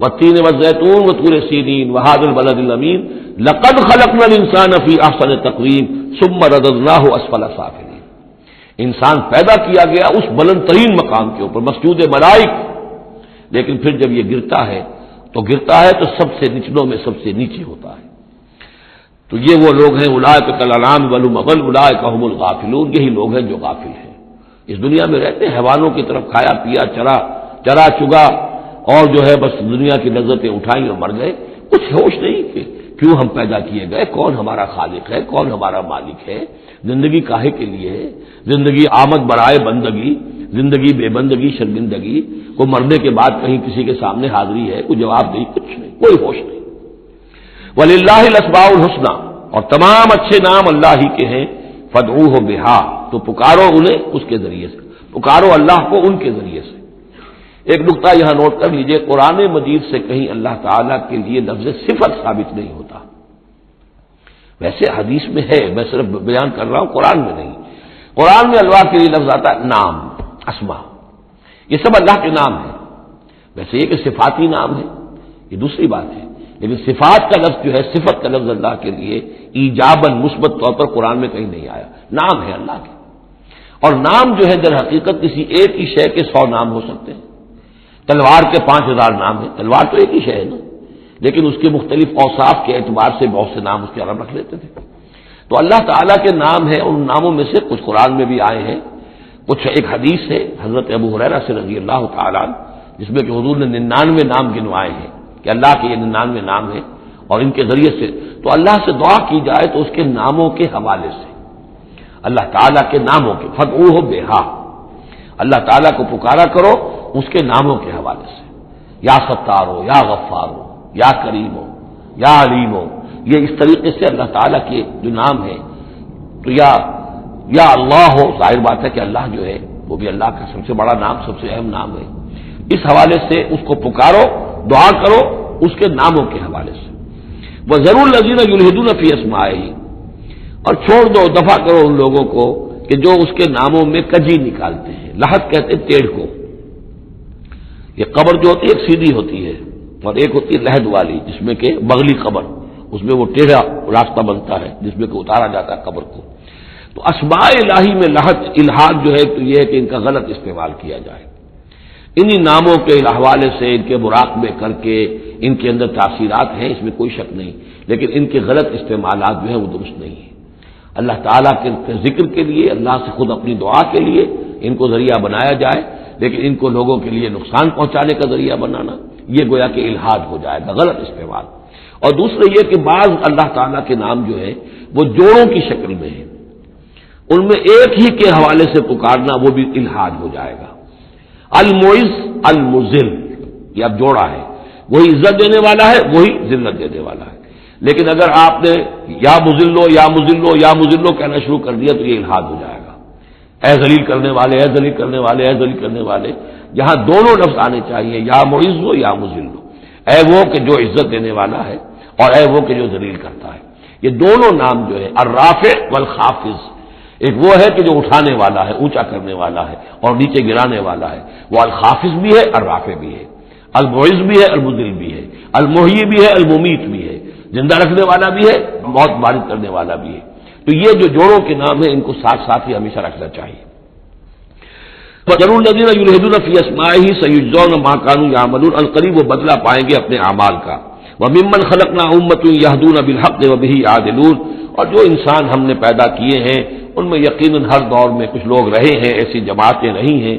والتین والزیتون وطور سینین وہذا البلد الامین لقد خلقنا الانسان فی احسن تقویم ثم رددناہ اسفل سافلین، انسان پیدا کیا گیا اس بلند ترین مقام کے اوپر مسجود ملائک، لیکن پھر جب یہ گرتا ہے تو سب سے نچلوں میں سب سے نیچے ہوتا ہے۔ تو یہ وہ لوگ ہیں اولئک کالانعام بل ہم اضل اولئک هم الغافلون، یہی لوگ ہیں جو غافل ہیں، اس دنیا میں رہتے ہیں حیوانوں کی طرف، کھایا پیا چرا چگا اور جو ہے بس دنیا کی لذتیں اٹھائیں اور مر گئے، کچھ ہوش نہیں کہ کیوں ہم پیدا کیے گئے، کون ہمارا خالق ہے، کون ہمارا مالک ہے، زندگی کاہے کے لیے ہے، زندگی آمد برائے بندگی، زندگی بے بندگی شرمندگی، کو مرنے کے بعد کہیں کسی کے سامنے حاضری ہے، کوئی جواب نہیں، کچھ نہیں، کوئی ہوش نہیں۔ وَلِلَّهِ الْأَسْمَاءُ الْحُسْنَىٰ، اور تمام اچھے نام اللہ ہی کے ہیں، فادعوہ بہا، تو پکارو انہیں اس کے ذریعے سے، پکارو اللہ کو ان کے ذریعے سے۔ ایک نقطہ یہاں نوٹ کر لیجئے، قرآن مجید سے کہیں اللہ تعالیٰ کے لیے لفظ صفت ثابت نہیں ہوتا۔ ویسے حدیث میں ہے، میں صرف بیان کر رہا ہوں، قرآن میں نہیں۔ قرآن میں اللہ کے لیے لفظ آتا ہے نام، اسما، یہ سب اللہ کے نام ہیں۔ ویسے یہ کہ صفاتی نام ہے، یہ دوسری بات ہے، لیکن صفات کا لفظ جو ہے، صفت کا لفظ اللہ کے لیے ایجاباً مثبت طور پر قرآن میں کہیں نہیں آیا۔ نام ہے اللہ کے، اور نام جو ہے در حقیقت کسی ایک ہی شے کے 100 نام ہو سکتے ہیں۔ تلوار کے 5000 نام ہیں، تلوار تو ایک ہی شے ہے نا، لیکن اس کے مختلف اوصاف کے اعتبار سے بہت سے نام اس کے عرب رکھ لیتے تھے۔ تو اللہ تعالیٰ کے نام ہیں، ان ناموں میں سے کچھ قرآن میں بھی آئے ہیں، کچھ ایک حدیث ہے حضرت ابو ہریرہ سے رضی اللہ تعالیٰ عنہ، جس میں کہ حضور نے 99 نام گنوائے ہیں کہ اللہ کے یہ 99 نام ہیں، اور ان کے ذریعے سے تو اللہ سے دعا کی جائے تو اس کے ناموں کے حوالے سے، اللہ تعالیٰ کے ناموں کے، فادعوہ بہا، اللہ تعالیٰ کو پکارا کرو اس کے ناموں کے حوالے سے، یا ستار ہو، یا غفار ہو، یا کریم ہو، یا علیم ہو، یہ اس طریقے سے اللہ تعالیٰ کے جو نام ہیں، تو یا اللہ ہو، ظاہر بات ہے کہ اللہ جو ہے وہ بھی اللہ کا سب سے بڑا نام، سب سے اہم نام ہے، اس حوالے سے اس کو پکارو، دعا کرو اس کے ناموں کے حوالے سے۔ وَذَرُوا الَّذِينَ يُلْحِدُونَ فِي أَسْمَائِهِ، اور چھوڑ دو، دفع کرو ان لوگوں کو کہ جو اس کے ناموں میں کجی نکالتے ہیں۔ لحد کہتے ہیں ٹیڑھ کو، یہ قبر جو ہوتی ہے ایک سیدھی ہوتی ہے، اور ایک ہوتی ہے لحد والی جس میں کہ بغلی قبر، اس میں وہ ٹیڑھا راستہ بنتا ہے جس میں کہ اتارا جاتا ہے قبر کو۔ تو اسماء الہی میں لحد الحاد جو ہے تو یہ ہے کہ ان کا غلط استعمال کیا جائے، انہی ناموں کے حوالے سے ان کے مراقبے کر کے ان کے اندر تاثیرات ہیں، اس میں کوئی شک نہیں، لیکن ان کے غلط استعمالات جو ہیں وہ درست نہیں ہیں۔ اللہ تعالیٰ کے ذکر کے لیے، اللہ سے خود اپنی دعا کے لیے ان کو ذریعہ بنایا جائے، لیکن ان کو لوگوں کے لیے نقصان پہنچانے کا ذریعہ بنانا یہ گویا کہ الحاد ہو جائے گا، غلط استعمال۔ اور دوسرا یہ کہ بعض اللہ تعالیٰ کے نام جو ہے وہ جوڑوں کی شکل میں ہیں، ان میں ایک ہی کے حوالے سے پکارنا وہ بھی الحاد ہو جائے گا۔ المعز المذل، یہ اب جوڑا ہے، وہی عزت دینے والا ہے، وہی ذلت دینے والا ہے، لیکن اگر آپ نے یا مذلو یا مذلو یا مذلو کہنا شروع کر دیا تو یہ الحاد ہو جائے گا۔ اے ذلیل کرنے والے، اے ذلیل کرنے والے، اے ذلیل کرنے والے، یہاں دونوں لفظ آنے چاہیے، یا معز ہو یا مذل ہو، اے وہ کہ جو عزت دینے والا ہے اور اے وہ کہ جو ذلیل کرتا ہے۔ یہ دونوں نام جو ہے الرافع والخافض، ایک وہ ہے کہ جو اٹھانے والا ہے، اونچا کرنے والا ہے اور نیچے گرانے والا ہے، وہ الخافض بھی ہے، الرافع بھی ہے، المعز بھی ہے، المذل بھی ہے، المحیی بھی ہے، الممیت بھی ہے، زندہ رکھنے والا بھی ہے، موت وارد کرنے والا بھی ہے۔ تو یہ جو جوڑوں کے نام ہیں ان کو ساتھ ساتھ ہی ہمیشہ رکھنا چاہیے۔ وَذَرُوا الَّذِينَ يُلْحِدُونَ فِي أَسْمَائِهِ سَيُجْزَوْنَ مَا كَانُوا يَعْمَلُونَ، القریب وہ بدلہ پائیں گے اپنے اعمال کا۔ وَمِمَّنْ خَلَقْنَا أُمَّةٌ يَهْدُونَ بِالْحَقِّ وَبِهِ يَعْدِلُونَ، اور جو انسان ہم نے پیدا کیے ہیں ان میں یقیناً ہر دور میں کچھ لوگ رہے ہیں، ایسی جماعتیں رہی ہیں،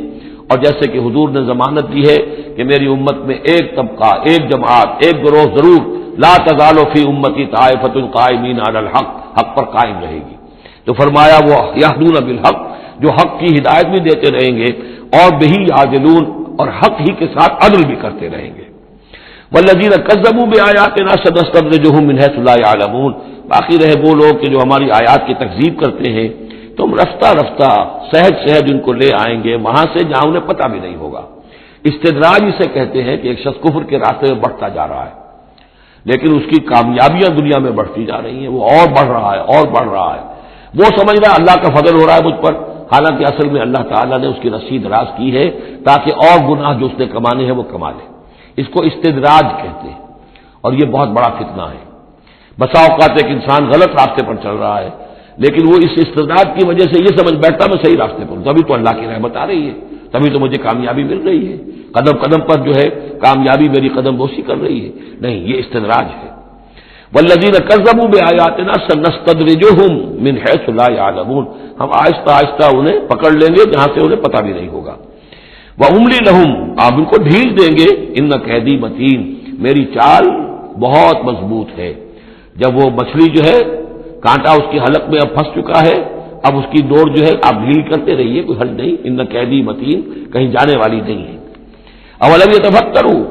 اور جیسے کہ حضور نے ضمانت دی ہے کہ میری امت میں ایک طبقہ، ایک جماعت، ایک گروہ ضرور، لا تزال فی امتی طائفۃ قائمین علی الحق، حق پر قائم رہے گی۔ تو فرمایا وہ یہدون بالحق، جو حق کی ہدایت بھی دیتے رہیں گے، اور بہی یعدلون، اور حق ہی کے ساتھ عدل بھی کرتے رہیں گے۔ والذین کذبوا بآیاتنا سنستدرجهم من حیث لا یعلمون، باقی رہے وہ لوگ کہ جو ہماری آیات کی تکذیب کرتے ہیں تو ہم رفتہ رفتہ سہج سہج ان کو لے آئیں گے وہاں سے جہاں انہیں پتہ بھی نہیں ہوگا۔ استدراج اسے کہتے ہیں کہ ایک شخص کفر کے راستے میں بڑھتا جا رہا ہے، لیکن اس کی کامیابیاں دنیا میں بڑھتی جا رہی ہیں، وہ اور بڑھ رہا ہے اور بڑھ رہا ہے، وہ سمجھ رہا ہے اللہ کا فضل ہو رہا ہے مجھ پر، حالانکہ اصل میں اللہ تعالیٰ نے اس کی رسی دراز کی ہے تاکہ اور گناہ جو اس نے کمانے ہیں وہ کما لے۔ اس کو استدراج کہتے ہیں، اور یہ بہت بڑا فتنہ ہے۔ بسا اوقات ایک انسان غلط راستے پر چل رہا ہے، لیکن وہ اس استدراج کی وجہ سے یہ سمجھ بیٹھتا میں صحیح راستے پر ہوں، تبھی تو اللہ کی رحمت آ رہی ہے، تبھی تو مجھے کامیابی مل رہی ہے، قدم قدم پر جو ہے کامیابی میری قدم بوسی کر رہی ہے۔ نہیں، یہ استدراج ہے۔ والذین کذبوا بآیاتنا سنستدرجهم من حیث لا یعلمون، ہم آہستہ آہستہ انہیں پکڑ لیں گے جہاں سے انہیں پتہ بھی نہیں ہوگا۔ واملی لهم، آپ ان کو ڈھیل دیں گے، ان کیدی متین، میری چال بہت مضبوط ہے۔ جب وہ مچھلی جو ہے کانٹا اس کی حلق میں اب پھنس چکا ہے، اب اس کی ڈور جو ہے آپ ڈھیل کرتے رہیے، کوئی حل نہیں، ان قیدی متین، کہیں جانے والی نہیں ہے۔ اولم یتفکروا،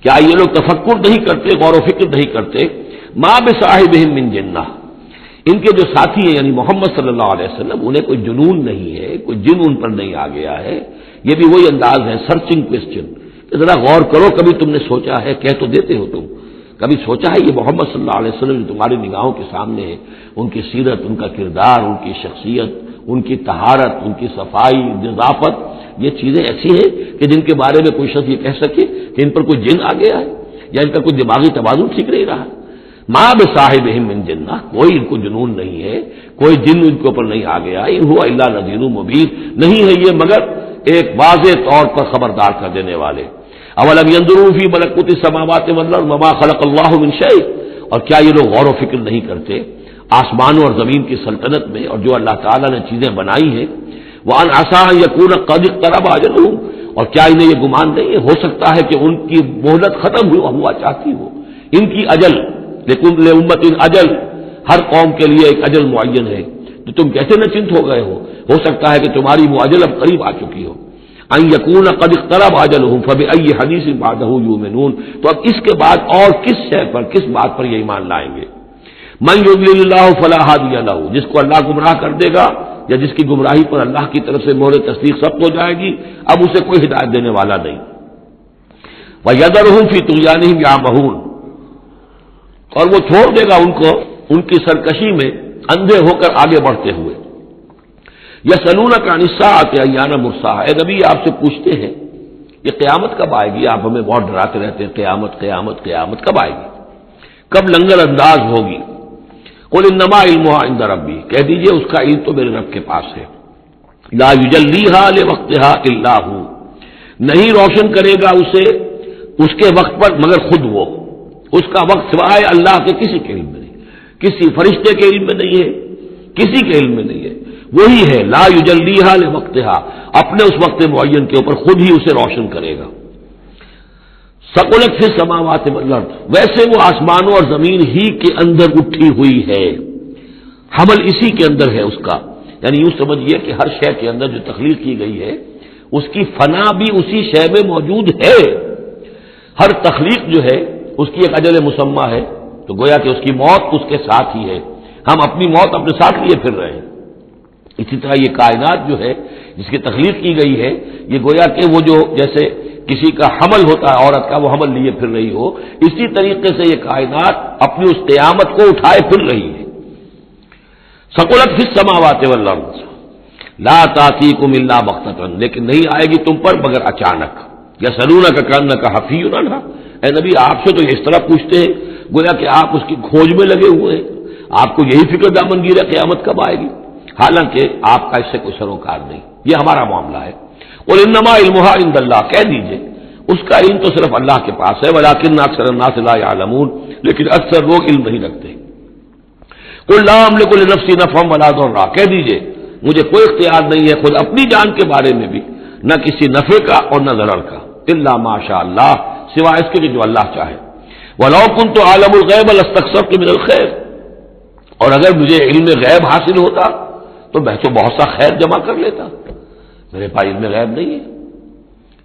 کیا یہ لوگ تفکر نہیں کرتے، غور و فکر نہیں کرتے؟ ما بصاحبہم من جنہ، ان کے جو ساتھی ہیں یعنی محمد صلی اللہ علیہ وسلم، انہیں کوئی جنون نہیں ہے، کوئی جن ان پر نہیں آ گیا ہے۔ یہ بھی وہی انداز ہے سرچنگ کوسچن، ذرا غور کرو، کبھی تم نے سوچا ہے، کہہ تو دیتے ہو تم، کبھی سوچا ہے یہ محمد صلی اللہ علیہ وسلم جو تمہاری نگاہوں کے سامنے ہے، ان کی سیرت، ان کا کردار، ان کی شخصیت، ان کی طہارت، ان کی صفائی، نظافت، یہ چیزیں ایسی ہیں کہ جن کے بارے میں کوئی شخص یہ کہہ سکے کہ ان پر کوئی جن آ گیا ہے یا ان کا کوئی دماغی توازن ٹھیک نہیں رہا۔ ما بصاحبہم من جنہ، کوئی ان کو جنون نہیں ہے، کوئی جن ان کے اوپر نہیں آ گیا، ان ہوا الا نذیر مبین، نہیں ہے یہ مگر ایک واضح طور پر خبردار کر دینے والے۔ اولم ينظروا فی ملکوت السماوات والارض وما خلق اللہ من شیء، اور کیا یہ لوگ غور و فکر نہیں کرتے آسمانوں اور زمین کی سلطنت میں اور جو اللہ تعالیٰ نے چیزیں بنائی ہیں، وان عسى ان يكون قد اقترب اجلهم، اور کیا انہیں یہ گمان نہیں ہے ہو سکتا ہے کہ ان کی مہلت ختم ہوا چاہتی ہو، ان کی اجل، لکل امت اجل، ہر قوم کے لیے ایک اجل معین ہے، تو تم کیسے نچنت ہو گئے ہو سکتا ہے کہ تمہاری وہ اجل اب قریب آ چکی ہو۔ ان یکون قد اقترب اجلهم فبأي حدیث بعدہ یؤمنون، تو اب اس کے بعد اور کس شے پر، کس بات پر یہ ایمان لائیں گے؟ من یضلل اللہ فلا ہادی لہ، جس کو اللہ گمراہ کر دے گا یا جس کی گمراہی پر اللہ کی طرف سے مہر تصدیق ثبت ہو جائے گی، اب اسے کوئی ہدایت دینے والا نہیں۔ وَيَذَرُهُمْ فِي طُغْيَانِهِمْ يَعْمَهُونَ، اور وہ چھوڑ دے گا ان کو ان کی سرکشی میں اندھے ہو کر آگے بڑھتے ہوئے۔ یسألونک عن الساعۃ ایان مرساھا، اے نبی آپ سے پوچھتے ہیں یہ قیامت کب آئے گی، آپ ہمیں بہت ڈراتے رہتے ہیں قیامت قیامت قیامت کب آئے گی، کب لنگر انداز ہوگی؟ قل انما علمها عند ربی، کہہ دیجئے اس کا علم تو میرے رب کے پاس ہے۔ لا یجلیھا لوقتھا الا ھو، نہیں روشن کرے گا اسے اس کے وقت پر مگر خود وہ، اس کا وقت سوائے اللہ کے کسی کے علم میں نہیں، کسی فرشتے کے علم میں نہیں ہے، کسی کے علم میں نہیں ہے، وہی ہے لا یجلیھا لوقتھا، اپنے اس وقت معین کے اوپر خود ہی اسے روشن کرے گا۔ ثقلت فی السماوات والارض، ویسے وہ آسمانوں اور زمین ہی کے اندر اٹھی ہوئی ہے، حمل اسی کے اندر ہے اس کا، یعنی یوں سمجھیے کہ ہر شے کے اندر جو تخلیق کی گئی ہے اس کی فنا بھی اسی شے میں موجود ہے، ہر تخلیق جو ہے اس کی ایک اجل مسمى ہے، تو گویا کہ اس کی موت اس کے ساتھ ہی ہے، ہم اپنی موت اپنے ساتھ لیے پھر رہے ہیں۔ اسی طرح یہ کائنات جو ہے جس کی تخلیق کی گئی ہے، یہ گویا کہ وہ جو جیسے کسی کا حمل ہوتا ہے عورت کا، وہ حمل لیے پھر رہی ہو، اسی طریقے سے یہ کائنات اپنی اس قیامت کو اٹھائے پھر رہی ہے۔ ثقلت فی السماوات والارض لا تأتیکم الا بغتۃ، لیکن نہیں آئے گی تم پر مگر اچانک۔ یسألونک کأنک حفی عنہا، اے نبی آپ سے تو اس طرح پوچھتے ہیں گویا کہ آپ اس کی کھوج میں لگے ہوئے ہیں، آپ کو یہی فکر دامنگیر ہے قیامت کب آئے گی، حالانکہ آپ کا اس سے کوئی سروکار نہیں، یہ ہمارا معاملہ ہے۔ قل انما علمها عند اللہ، کہہ دیجئے اس کا علم تو صرف اللہ کے پاس ہے، ولکن اکثر الناس لا يعلمون، لیکن اکثر لوگ علم نہیں رکھتے۔ قل لا املک لنفسی نفعا ولا ضرا، کہہ دیجئے مجھے کوئی اختیار نہیں ہے خود اپنی جان کے بارے میں بھی، نہ کسی نفع کا اور نہ ضرر کا، الا ما شاء اللہ، سوائے اس کے کہ جو اللہ چاہے۔ ولو كنت اعلم الغیب لاستكثرت من الخير، اور اگر مجھے علم غیب حاصل ہوتا تو میں تو بہت سا خیر جمع کر لیتا، میرے پاس علم غیب نہیں ہے،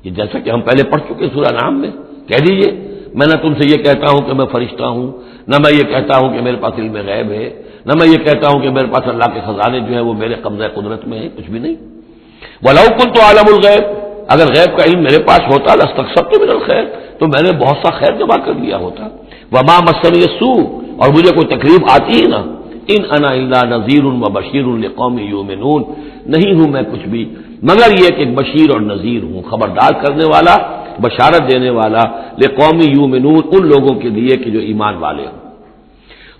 یہ جیسا کہ ہم پہلے پڑھ چکے سورہ نام میں۔ کہہ دیجئے میں نہ تم سے یہ کہتا ہوں کہ میں فرشتہ ہوں، نہ میں یہ کہتا ہوں کہ میرے پاس علم غیب ہے، نہ میں یہ کہتا ہوں کہ میرے پاس اللہ کے خزانے جو ہیں وہ میرے قبضہ قدرت میں ہیں، کچھ بھی نہیں۔ ولو كنت اعلم الغیب، اگر غیب کا علم میرے پاس ہوتا لاستكثرت من الخير، تو میں نے بہت سا خیر جمع کر لیا ہوتا۔ وما مسنی السوء، اور مجھے کوئی تکلیف آتی ہی نہ، ان انا الا نذیر وبشیر لقوم یؤمنون، نہیں ہوں میں کچھ بھی مگر یہ کہ بشیر اور نذیر ہوں، خبردار کرنے والا، بشارت دینے والا، لقوم یؤمنون، ان لوگوں کے لیے کہ جو ایمان والے ہوں۔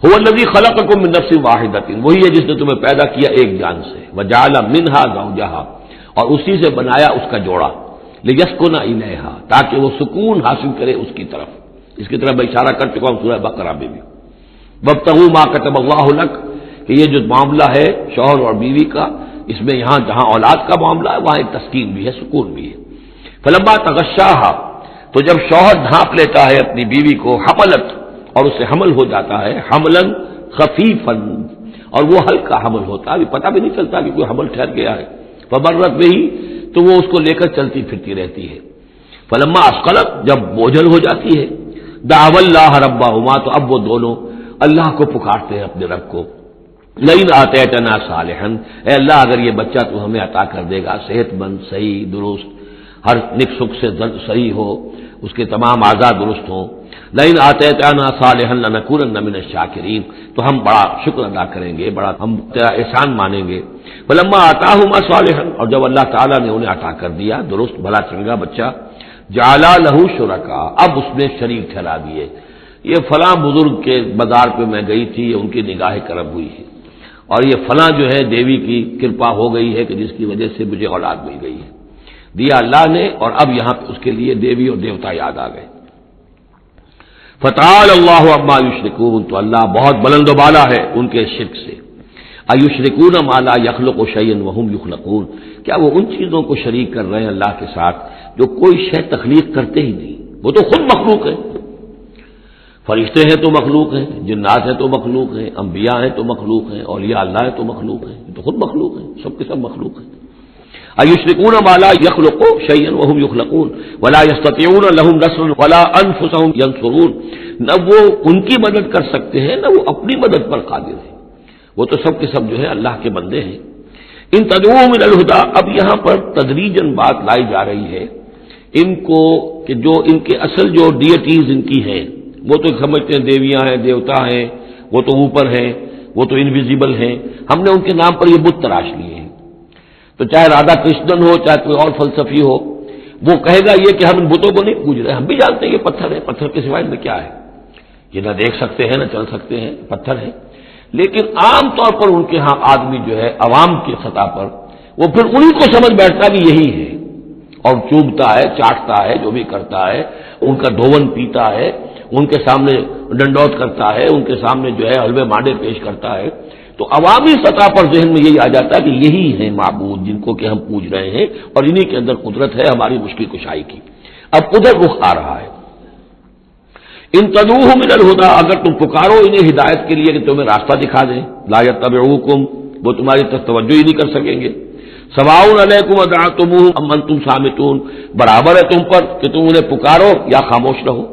هو الذی خلقکم من نفس واحدۃ، وہی ہے جس نے تمہیں پیدا کیا ایک جان سے، وجعل منها زوجها، اور اسی سے بنایا اس کا جوڑا، لیسکن الیہا، تاکہ وہ سکون حاصل کرے اس کی طرف، اس کی طرف میں اشارہ کر چکا ہوں سورہ بقرہ میں بھی۔ وابتغوا ما كتب اللہ لک، کہ یہ جو معاملہ ہے شوہر اور بیوی کا، اس میں یہاں جہاں اولاد کا معاملہ ہے وہاں ایک تسکین بھی ہے، سکون بھی ہے۔ فلما تغشاها، تو جب شوہر ڈھانپ لیتا ہے اپنی بیوی کو، حملت، اور اسے حمل ہو جاتا ہے، حملا خفیفا، اور وہ ہلکا حمل ہوتا ہے، ابھی پتہ بھی نہیں چلتا کہ کوئی حمل ٹھہر گیا ہے، فمرت بہ، تو وہ اس کو لے کر چلتی پھرتی رہتی ہے۔ فلما اثقلت، جب بوجھل ہو جاتی ہے، دعوا اللہ ربہما، تو اب وہ دونوں اللہ کو پکارتے ہیں اپنے رب کو. لئن آتیتنا صالحا، اے اللہ اگر یہ بچہ تو ہمیں عطا کر دے گا صحت مند، صحیح، درست، ہر نک سکھ سے صحیح ہو، اس کے تمام اعضاء درست ہوں. لئن آتیتنا صالحا لنکونن من الشاکرین، تو ہم بڑا شکر ادا کریں گے، بڑا ہم تیرا احسان مانیں گے. فلما آتاہما صالحا، اور جب اللہ تعالیٰ نے انہیں عطا کر دیا درست بھلا چنگا بچہ، جعلا لہ شرکا، اب اس میں شریک ٹھہرا دیے. یہ فلاں بزرگ کے مزار پہ میں گئی تھی، ان کی نگاہ کرم ہوئی ہے، اور یہ فلاں جو ہے دیوی کی کرپا ہو گئی ہے کہ جس کی وجہ سے مجھے اولاد مل گئی ہے. دیا اللہ نے، اور اب یہاں پہ اس کے لیے دیوی اور دیوتا یاد آ گئے. فتعالى اللہ عما یشرکون، تو اللہ بہت بلند و بالا ہے ان کے شرک سے. ایشرکون ما لا یخلق شیئا وهم یخلقون، کیا وہ ان چیزوں کو شریک کر رہے ہیں اللہ کے ساتھ جو کوئی شے تخلیق کرتے ہی نہیں، وہ تو خود مخلوق ہے. فرشتے ہیں تو مخلوق ہیں، جنات ہیں تو مخلوق ہیں، انبیاء ہیں تو مخلوق ہیں، اولیاء اللہ ہیں تو مخلوق ہیں، تو خود مخلوق ہیں، سب کے سب مخلوق ہیں. ایشرکون ما لا یخلق شیئا وهم یخلقون ولا یستطیعون لهم نصرا ولا انفسهم ینصرون، نہ وہ ان کی مدد کر سکتے ہیں نہ وہ اپنی مدد پر قادر ہیں، وہ تو سب کے سب جو ہے اللہ کے بندے ہیں. ان تدعوهم الى الهدى، اب یہاں پر تدریجاً بات لائی جا رہی ہے ان کو کہ جو ان کے اصل جو ڈیٹیز ان کی ہیں، وہ تو سمجھتے ہیں دیویاں ہیں، دیوتا ہیں، وہ تو اوپر ہیں، وہ تو انویزیبل ہیں، ہم نے ان کے نام پر یہ بت تراش لیے ہیں. تو چاہے رادھا کرشنن ہو، چاہے کوئی اور فلسفی ہو، وہ کہے گا یہ کہ ہم ان بتوں کو نہیں پوج رہے، ہم بھی جانتے ہیں یہ پتھر ہے، پتھر کے سوائے میں کیا ہے، یہ نہ دیکھ سکتے ہیں نہ چل سکتے ہیں، پتھر ہے. لیکن عام طور پر ان کے ہاں آدمی جو ہے عوام کی سطح پر وہ پھر انہیں کو سمجھ بیٹھتا کہ یہی ہے، اور چوبتا ہے، چاٹتا ہے، جو بھی کرتا ہے، ان کا دھون پیتا ہے، ان کے سامنے ڈنڈوت کرتا ہے، ان کے سامنے جو ہے حلوے مانڈے پیش کرتا ہے. تو عوامی سطح پر ذہن میں یہی آ جاتا ہے کہ یہی ہے معبود جن کو کہ ہم پوج رہے ہیں، اور انہی کے اندر قدرت ہے ہماری مشکل کشائی کی. اب ادھر رخ آ رہا ہے. ان تدعوهم الى الهدى، اگر تم پکارو انہیں ہدایت کے لیے کہ تمہیں راستہ دکھا دیں، لا يتبعوكم، وہ تمہاری طرف توجہ ہی نہیں کر سکیں گے. سواء علیکم ادعوتموهم ام انتم صامتون، برابر ہے تم پر کہ تم انہیں پکارو یا خاموش رہو.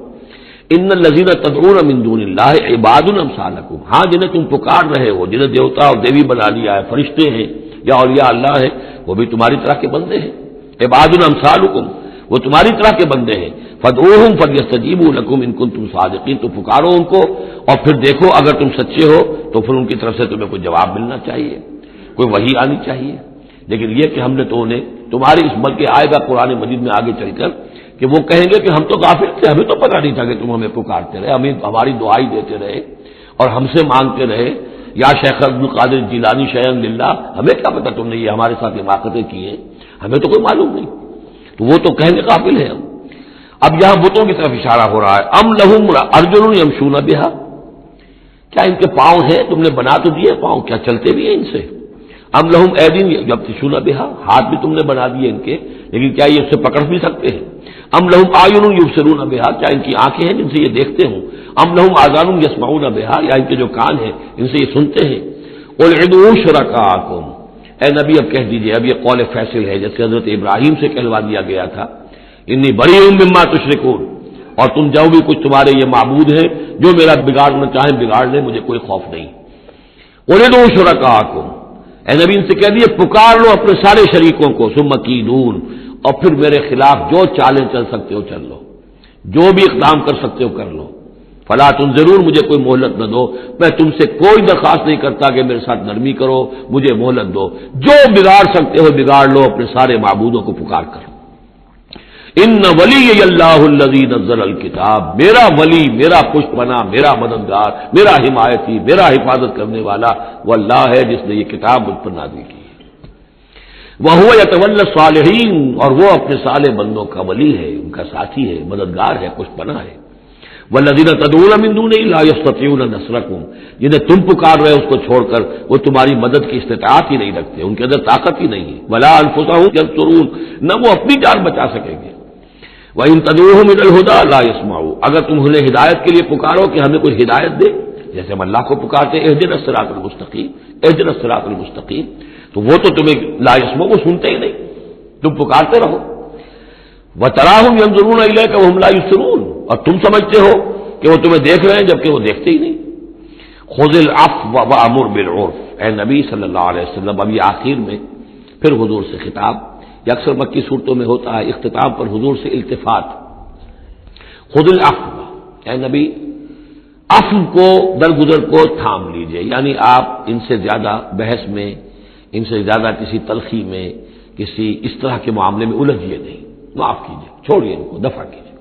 ان الذین تدعون من دون اللہ عباد امثالکم، ہاں جنہیں تم پکار رہے ہو، جنہیں دیوتا اور دیوی بنا لیا ہے، فرشتے ہیں یا اولیاء اللہ ہے، وہ بھی تمہاری طرح کے بندے ہیں. عباد امثالکم، وہ تمہاری طرح کے بندے ہیں. فادعوہم فلیستجیبوا لکم ان کنتم صادقین، تو پکارو ان کو اور پھر دیکھو اگر تم سچے ہو تو پھر ان کی طرف سے تمہیں کوئی جواب ملنا چاہیے، کوئی وحی آنی چاہیے. لیکن یہ کہ ہم نے تو انہیں تمہاری اس بلکہ آئے گا قرآن مجید میں آگے چل کر کہ وہ کہیں گے کہ ہم تو غافل تھے، ہمیں تو پتہ نہیں تھا کہ تم ہمیں پکارتے رہے، ہمیں ہماری دعائی دیتے رہے اور ہم سے مانگتے رہے، یا شیخ عبد القادر جیلانی شیئا للہ، ہمیں کیا پتہ تم نے یہ ہمارے ساتھ حماقتیں کی ہیں، ہمیں تو کوئی معلوم نہیں. تو وہ تو کہیں گے غافل ہیں ہم. اب یہاں بتوں کی طرف اشارہ ہو رہا ہے. ام لہم ارجل یمشون بہا، کیا ان کے پاؤں ہیں، تم نے بنا تو دیے پاؤں، کیا چلتے بھی ہیں ان سے؟ ام لہم ایدین یبطشون بہا، ہاتھ بھی تم نے بنا دیے ان کے، لیکن کیا یہ اس سے پکڑ بھی سکتے ہیں؟ ام لہم اعین یبصرون بہا، کیا ان کی آنکھیں ہیں جن سے یہ دیکھتے ہوں؟ ام لہم آذان یسمعون بہا، یا ان کے جو کان ہیں ان سے یہ سنتے ہیں؟ قل ادعوا شرکاءکم، اے نبی اب کہہ دیجئے، اب یہ قول فیصل ہے جیسے حضرت ابراہیم سے کہلوا دیا گیا تھا، انی بریء مما تشرکون، اور تم جو بھی کچھ تمہارے یہ معبود ہیں جو میرا بگاڑنا چاہیں بگاڑ لیں، مجھے کوئی خوف نہیں. قل ادعوا شرکاءکم، اے نبی ان سے کہہ دیے پکار لو اپنے سارے شریکوں کو، ثم کیدون، اور پھر میرے خلاف جو چالیں چل سکتے ہو چل لو، جو بھی اقدام کر سکتے ہو کر لو. فلا تنظرون، مجھے کوئی مہلت نہ دو، میں تم سے کوئی درخواست نہیں کرتا کہ میرے ساتھ نرمی کرو، مجھے مہلت دو، جو بگاڑ سکتے ہو بگاڑ لو اپنے سارے معبودوں کو پکار کر. ان ولی اللہ الذی نزل الکتاب، میرا ولی، میرا پشت بنا، میرا مددگار، میرا حمایتی، میرا حفاظت کرنے والا وہ اللہ ہے جس نے یہ کتاب مجھ پر نازل کی. وَهُوَ يَتَوَلَّى الصَّالِحِينَ، اور وہ اپنے صالح بندوں کا ولی ہے، ان کا ساتھی ہے، مددگار ہے، پشت بنا ہے. وَالَّذِينَ تَدْعُونَ مِن دُونِهِ لَا يَسْتَطِيعُونَ نَصْرَكُمْ، جنہیں تم پکار رہے اس کو چھوڑ کر وہ تمہاری مدد کی استطاعت ہی نہیں رکھتے، ان کے اندر طاقت ہی نہیں ہے. وَلَا أَنفُسَهُمْ يَنصُرُونَ، نہ وہ اپنی جان بچا سکیں گے. وَإِن تَدْعُوهُمْ إِلَى الْهُدَى لَا يَسْمَعُوا، اگر تم انہیں ہدایت کے لیے پکارو کہ ہمیں کوئی ہدایت دے، جیسے ہم اللہ کو پکارتے ہیں اهدنا الصراط المستقیم، اهدنا الصراط المستقیم، تو وہ تو تمہیں لا يسمعوا، وہ سنتے ہی نہیں، تم پکارتے رہو. وَتَرَاهُمْ يَنظُرُونَ إِلَيْكَ وَهُمْ لَا يُبْصِرُونَ، اور تم سمجھتے ہو کہ وہ تمہیں دیکھ رہے ہیں جبکہ وہ دیکھتے ہی نہیں. خذ العفو وامر بالعرف، اے نبی صلی اللہ علیہ وسلم، اب یہ آخر میں پھر حضور سے خطاب، یہ اکثر مکی صورتوں میں ہوتا ہے، اختتام پر حضور سے التفات، خذ العفو، اے نبی عفو کو، درگزر کو تھام لیجئے، یعنی آپ ان سے زیادہ بحث میں، ان سے زیادہ کسی تلخی میں، کسی اس طرح کے معاملے میں الجھیے نہیں، معاف کیجئے، چھوڑیے ان کو، دفع کیجئے۔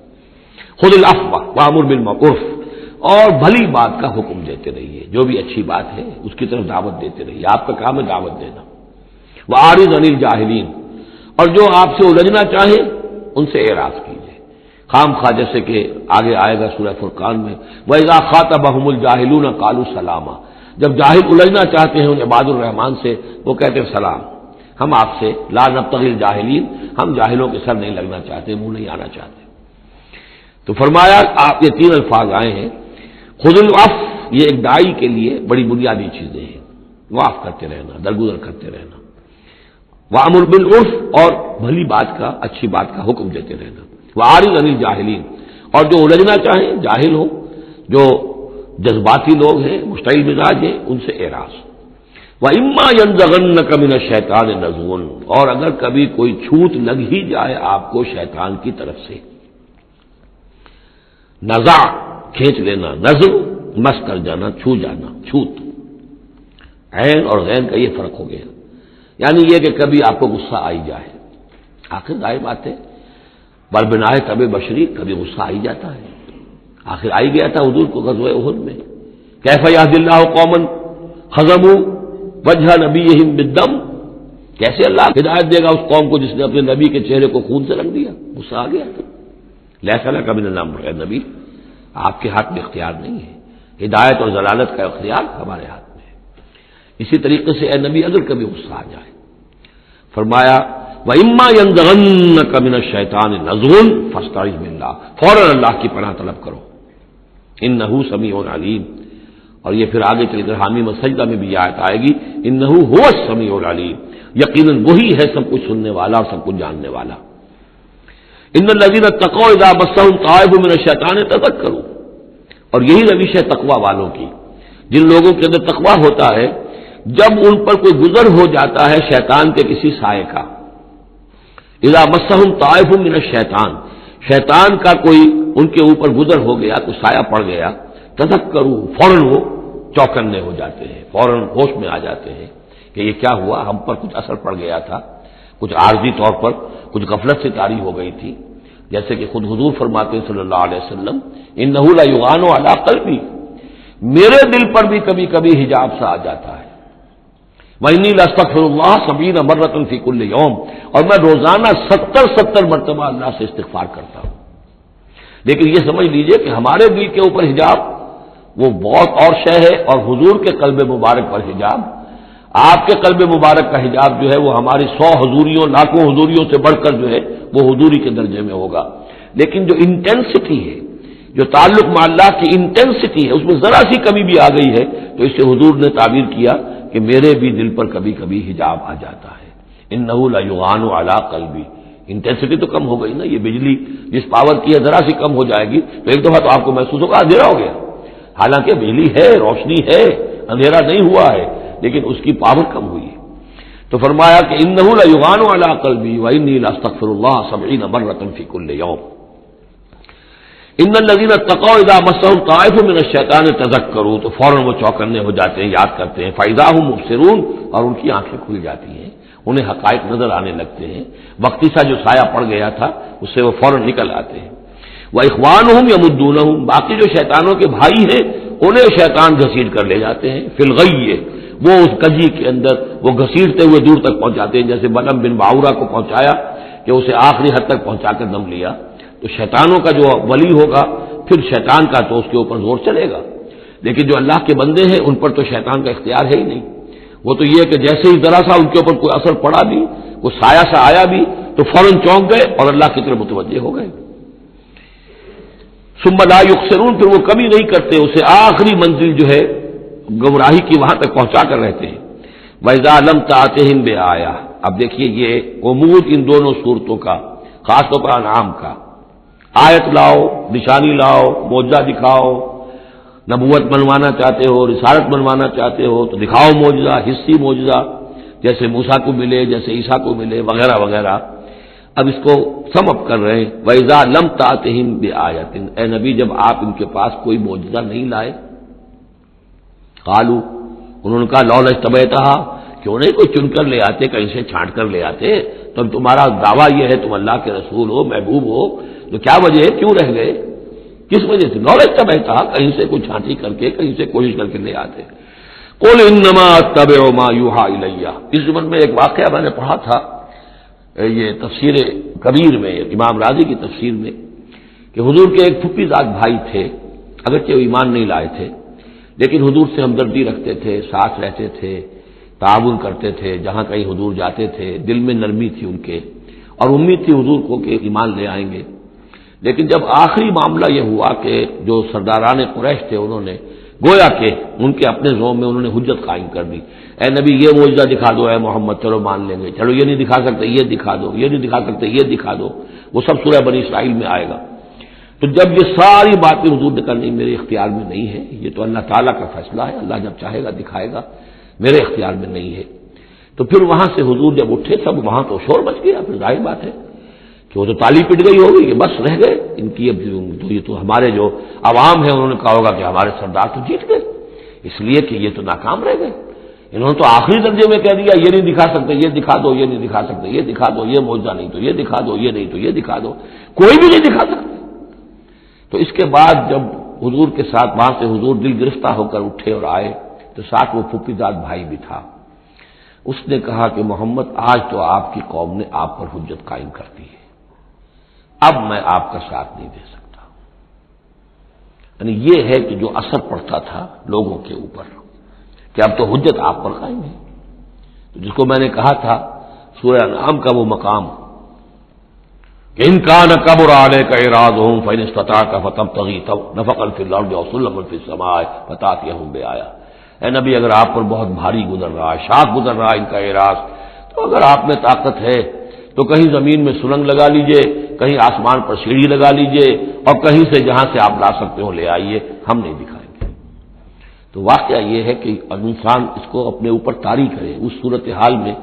خذ العفو وامر بالمعروف، اور بھلی بات کا حکم دیتے رہیے، جو بھی اچھی بات ہے اس کی طرف دعوت دیتے رہیے، آپ کا کام ہے دعوت دینا۔ وَأَعْرِضْ عَنِ الْجَاهِلِينَ، اور جو آپ سے الجھنا چاہیں ان سے اعراض کیجیے، خام خواہ، جیسے کہ آگے آئے گا سورہ فرقان میں، وَإِذَا خَاطَبَهُمُ الْجَاهِلُونَ قَالُوا سَلَامًا، جب جاہل الجھنا چاہتے ہیں ان عباد الرحمان سے، وہ کہتے ہیں سلام، ہم آپ سے لا نبتغي الجاہلین، ہم جاہلوں کے سر نہیں لگنا چاہتے، منہ نہیں آنا چاہتے۔ تو فرمایا آپ یہ تین الفاظ آئے ہیں، خذ العفو، یہ ایک داعی کے لیے بڑی بنیادی چیزیں ہیں، معاف کرتے رہنا، درگزر کرتے رہنا، وامر بالعرف، اور بھلی بات کا، اچھی بات کا حکم دیتے رہنا، وَأَعْرِضْ عَنِ الْجَاهِلِينَ، اور جو الجھنا چاہیں، جاہل ہو، جو جذباتی لوگ ہیں، مشتعل مزاج ہیں، ان سے اعراض۔ وَإِمَّا يَنزَغَنَّكَ مِنَ الشَّيْطَانِ نَزْغٌ، اور اگر کبھی کوئی چھوٹ لگ ہی جائے آپ کو شیطان کی طرف سے، نزع کھینچ لینا، نزع مس کر جانا، چھو جانا، چھوت، عین اور غین کا یہ فرق ہو گیا، یعنی یہ کہ کبھی آپ کو غصہ آئی جائے، آخر ظاہر بات ہے بربنائے طب بشری، کبھی غصہ آئی جاتا ہے، آخر آئی گیا تھا حضور کو غزوہ احد میں، کیف یہدی اللہ قوما خضموا وجہ نبیہم بالدم، کیسے اللہ ہدایت دے گا اس قوم کو جس نے اپنے نبی کے چہرے کو خون سے رنگ دیا، غصہ آ گیا تھا۔ لیس لک من الامر، اے نبی آپ کے ہاتھ میں اختیار نہیں ہے، ہدایت اور ضلالت کا اختیار ہمارے ہاتھ میں ہے۔ اسی طریقے سے اے نبی اگر کبھی غصہ آ جائے، فرمایا وَإِمَّا يَنزَغَنَّكَ مِنَ الشَّيْطَانِ نَزْغٌ فَاسْتَعِذْ بِاللَّهِ، فوراً اللہ کی پناہ طلب کرو، إِنَّهُ سَمِيعٌ عَلِيمٌ، اور یہ پھر آگے چل کر حامیم السجدہ میں بھی آیت آئے گی، إِنَّهُ هُوَ السَّمِيعُ الْعَلِيمُ، یقیناً وہی ہے سب کچھ سننے والا اور سب کچھ جاننے والا۔ إِنَّ الَّذِينَ اتَّقَوْا إِذَا مَسَّهُمْ طَائِفٌ مِّنَ الشَّيْطَانِ تَذَكَّرُوا، اور یہی روش ہے تقوی والوں کی، جن لوگوں کے اندر تقوی ہوتا ہے، جب ان پر کوئی گزر ہو جاتا ہے شیطان کے کسی سائے کا، اذا مسہم طائف من الشیطان، شیطان کا کوئی ان کے اوپر گزر ہو گیا، کوئی سایہ پڑ گیا، تذکروا، فوراً وہ چوکنے ہو جاتے ہیں، فوراً ہوش میں آ جاتے ہیں کہ یہ کیا ہوا، ہم پر کچھ اثر پڑ گیا تھا، کچھ عارضی طور پر کچھ غفلت سے طاری ہو گئی تھی، جیسے کہ خود حضور فرماتے ہیں صلی اللہ علیہ وسلم، انہ لیغان علی قلبی، میرے دل پر بھی کبھی کبھی حجاب سا آ جاتا ہے، وَإِنِّي لَأَسْتَغْفِرُ اللَّهَ 70 مرة فی کل یوم، اور میں روزانہ 70 مرتبہ اللہ سے استغفار کرتا ہوں۔ لیکن یہ سمجھ لیجئے کہ ہمارے دل کے اوپر حجاب وہ بہت اور شے ہے، اور حضور کے قلب مبارک پر حجاب، آپ کے قلب مبارک کا حجاب جو ہے وہ ہماری 100 حضوریوں، لاکھوں حضوریوں سے بڑھ کر جو ہے وہ حضوری کے درجے میں ہوگا، لیکن جو انٹینسٹی ہے، جو تعلق مع اللہ کی انٹینسٹی ہے، اس میں ذرا سی کمی بھی آ گئی ہے، تو اس سے حضور نے تعبیر کیا کہ میرے بھی دل پر کبھی کبھی حجاب آ جاتا ہے، انہ لیغان علی قلبی، انٹینسٹی تو کم ہو گئی نا، یہ بجلی جس پاور کی ہے ذرا سی کم ہو جائے گی تو ایک دفعہ تو آپ کو محسوس ہوگا اندھیرا ہو گیا، حالانکہ بجلی ہے، روشنی ہے، اندھیرا نہیں ہوا ہے، لیکن اس کی پاور کم ہوئی ہے۔ تو فرمایا کہ انہ لیغان علی قلبی وانی لاستغفر اللہ 70 مرة فی کل یوم۔ ان الذین اتقوا اذا مسهم طائف من الشیطان تذکروا، تو فوراً وہ چوکنے ہو جاتے ہیں، یاد کرتے ہیں، فاذا هم مبصرون، اور ان کی آنکھیں کھل جاتی ہیں، انہیں حقائق نظر آنے لگتے ہیں، وقتی سا جو سایہ پڑ گیا تھا اس سے وہ فوراً نکل آتے ہیں۔ واخوانهم یمدونهم، باقی جو شیطانوں کے بھائی ہیں انہیں شیطان گھسیٹ کر لے جاتے ہیں، فی الغی، وہ اس کجی کے اندر وہ گھسیٹتے ہوئے دور تک پہنچاتے ہیں، جیسے بلعم بن باورہ کو پہنچایا کہ اسے آخری حد تک پہنچا کر دم لیا۔ تو شیطانوں کا جو ولی ہوگا پھر شیطان کا تو اس کے اوپر زور چلے گا، لیکن جو اللہ کے بندے ہیں ان پر تو شیطان کا اختیار ہے ہی نہیں، وہ تو یہ کہ جیسے ہی ذرا سا ان کے اوپر کوئی اثر پڑا بھی، کوئی سایہ سا آیا بھی تو فوراً چونک گئے اور اللہ کی طرف متوجہ ہو گئے۔ ثم لا یقصرون، پھر وہ کمی نہیں کرتے، اسے آخری منزل جو ہے گمراہی کی وہاں تک پہنچا کر رہتے ہیں۔ وَإِذَا لَمْ تَأْتِهِمْ بِآیَةٍ، اب دیکھیے یہ عمود ان دونوں صورتوں کا، خاص طور پر انعام کا، آیت لاؤ، نشانی لاؤ، معجزہ دکھاؤ، نبوت منوانا چاہتے ہو، رسالت منوانا چاہتے ہو تو دکھاؤ معجزہ، حصی معجزہ، جیسے موسیٰ کو ملے، جیسے عیسیٰ کو ملے، وغیرہ وغیرہ۔ اب اس کو سم اپ کر رہے ہیں، وَإِذَا لَمْ تَأْتِهِمْ بِآيَةٍ، اے نبی جب آپ ان کے پاس کوئی معجزہ نہیں لائے، قالوا، انہوں نے کہا لولا اجتبیتھا، کیوں نہیں کوئی چن کر لے آتے، کہیں سے چھانٹ کر لے آتے، تو تمہارا دعویٰ یہ ہے تم اللہ کے رسول ہو، محبوب ہو، تو کیا وجہ ہے، کیوں رہ گئے، کس وجہ سے؟ لولا اجتبیتھا، کہیں سے کوئی چھانٹی کر کے، کہیں سے کوشش کر کے لے آتے۔ قل انما اتبع ما یوحی الی، اس زمن میں ایک واقعہ میں نے پڑھا تھا، یہ تفسیر کبیر میں، امام راضی کی تفسیر میں، کہ حضور کے ایک پھپھی زاد بھائی تھے، اگرچہ وہ ایمان نہیں لائے تھے، لیکن حضور سے ہمدردی رکھتے تھے، ساتھ رہتے تھے، تعاون کرتے تھے، جہاں کہیں حضور جاتے تھے، دل میں نرمی تھی ان کے، اور امید تھی حضور کو کہ ایمان لے آئیں گے۔ لیکن جب آخری معاملہ یہ ہوا کہ جو سرداران قریش تھے، انہوں نے گویا کہ ان کے اپنے زوم میں انہوں نے حجت قائم کر دی، اے نبی یہ معجزہ دکھا دو، اے محمد چلو مان لیں گے، چلو یہ نہیں دکھا سکتے یہ دکھا دو، یہ نہیں دکھا سکتے یہ دکھا دو، وہ سب سورہ بنی اسرائیل میں آئے گا۔ تو جب یہ ساری باتیں حضور نے کرنی میرے اختیار میں نہیں ہے، یہ تو اللہ تعالیٰ کا فیصلہ ہے، اللہ جب چاہے گا دکھائے گا، میرے اختیار میں نہیں ہے، تو پھر وہاں سے حضور جب اٹھے سب وہاں تو شور مچ گیا، پھر ظاہر بات ہے کہ وہ تو تالی پٹ گئی ہوگی کہ بس رہ گئے ان کی، اب تو یہ تو ہمارے جو عوام ہیں انہوں نے کہا ہوگا کہ ہمارے سردار تو جیت گئے، اس لیے کہ یہ تو ناکام رہ گئے، انہوں نے تو آخری درجے میں کہہ دیا یہ نہیں دکھا سکتے یہ دکھا دو، یہ نہیں دکھا سکتے یہ دکھا دو، یہ معجزہ نہیں تو یہ دکھا دو، یہ نہیں تو یہ دکھا دو، کوئی بھی نہیں دکھا سکتے۔ تو اس کے بعد جب حضور کے ساتھ وہاں سے حضور دل گرفتہ ہو کر اٹھے اور آئے تو ساتھ وہ پھپھی زاد بھائی بھی تھا، اس نے کہا کہ محمد آج تو آپ کی قوم نے آپ پر حجت قائم کر دی ہے، اب میں آپ کا ساتھ نہیں دے سکتا۔ یعنی یہ ہے کہ جو اثر پڑتا تھا لوگوں کے اوپر کہ اب تو حجت آپ پر قائم ہے، تو جس کو میں نے کہا تھا سورہ انعام کا وہ مقام کہ ان کان کبر علیک اعراضهم فإن استطعت فتبتغي نفقا في الارض او سلما في السماء فتأتيهم بآية، اے نبی اگر آپ پر بہت بھاری گزر رہا ہے، شاق گزر رہا ہے ان کا اعراض، تو اگر آپ میں طاقت ہے تو کہیں زمین میں سرنگ لگا لیجئے، کہیں آسمان پر سیڑھی لگا لیجئے، اور کہیں سے جہاں سے آپ لا سکتے ہو لے آئیے، ہم نہیں دکھائیں گے۔ تو واقعہ یہ ہے کہ انسان اس کو اپنے اوپر طاری کرے، اس صورتحال میں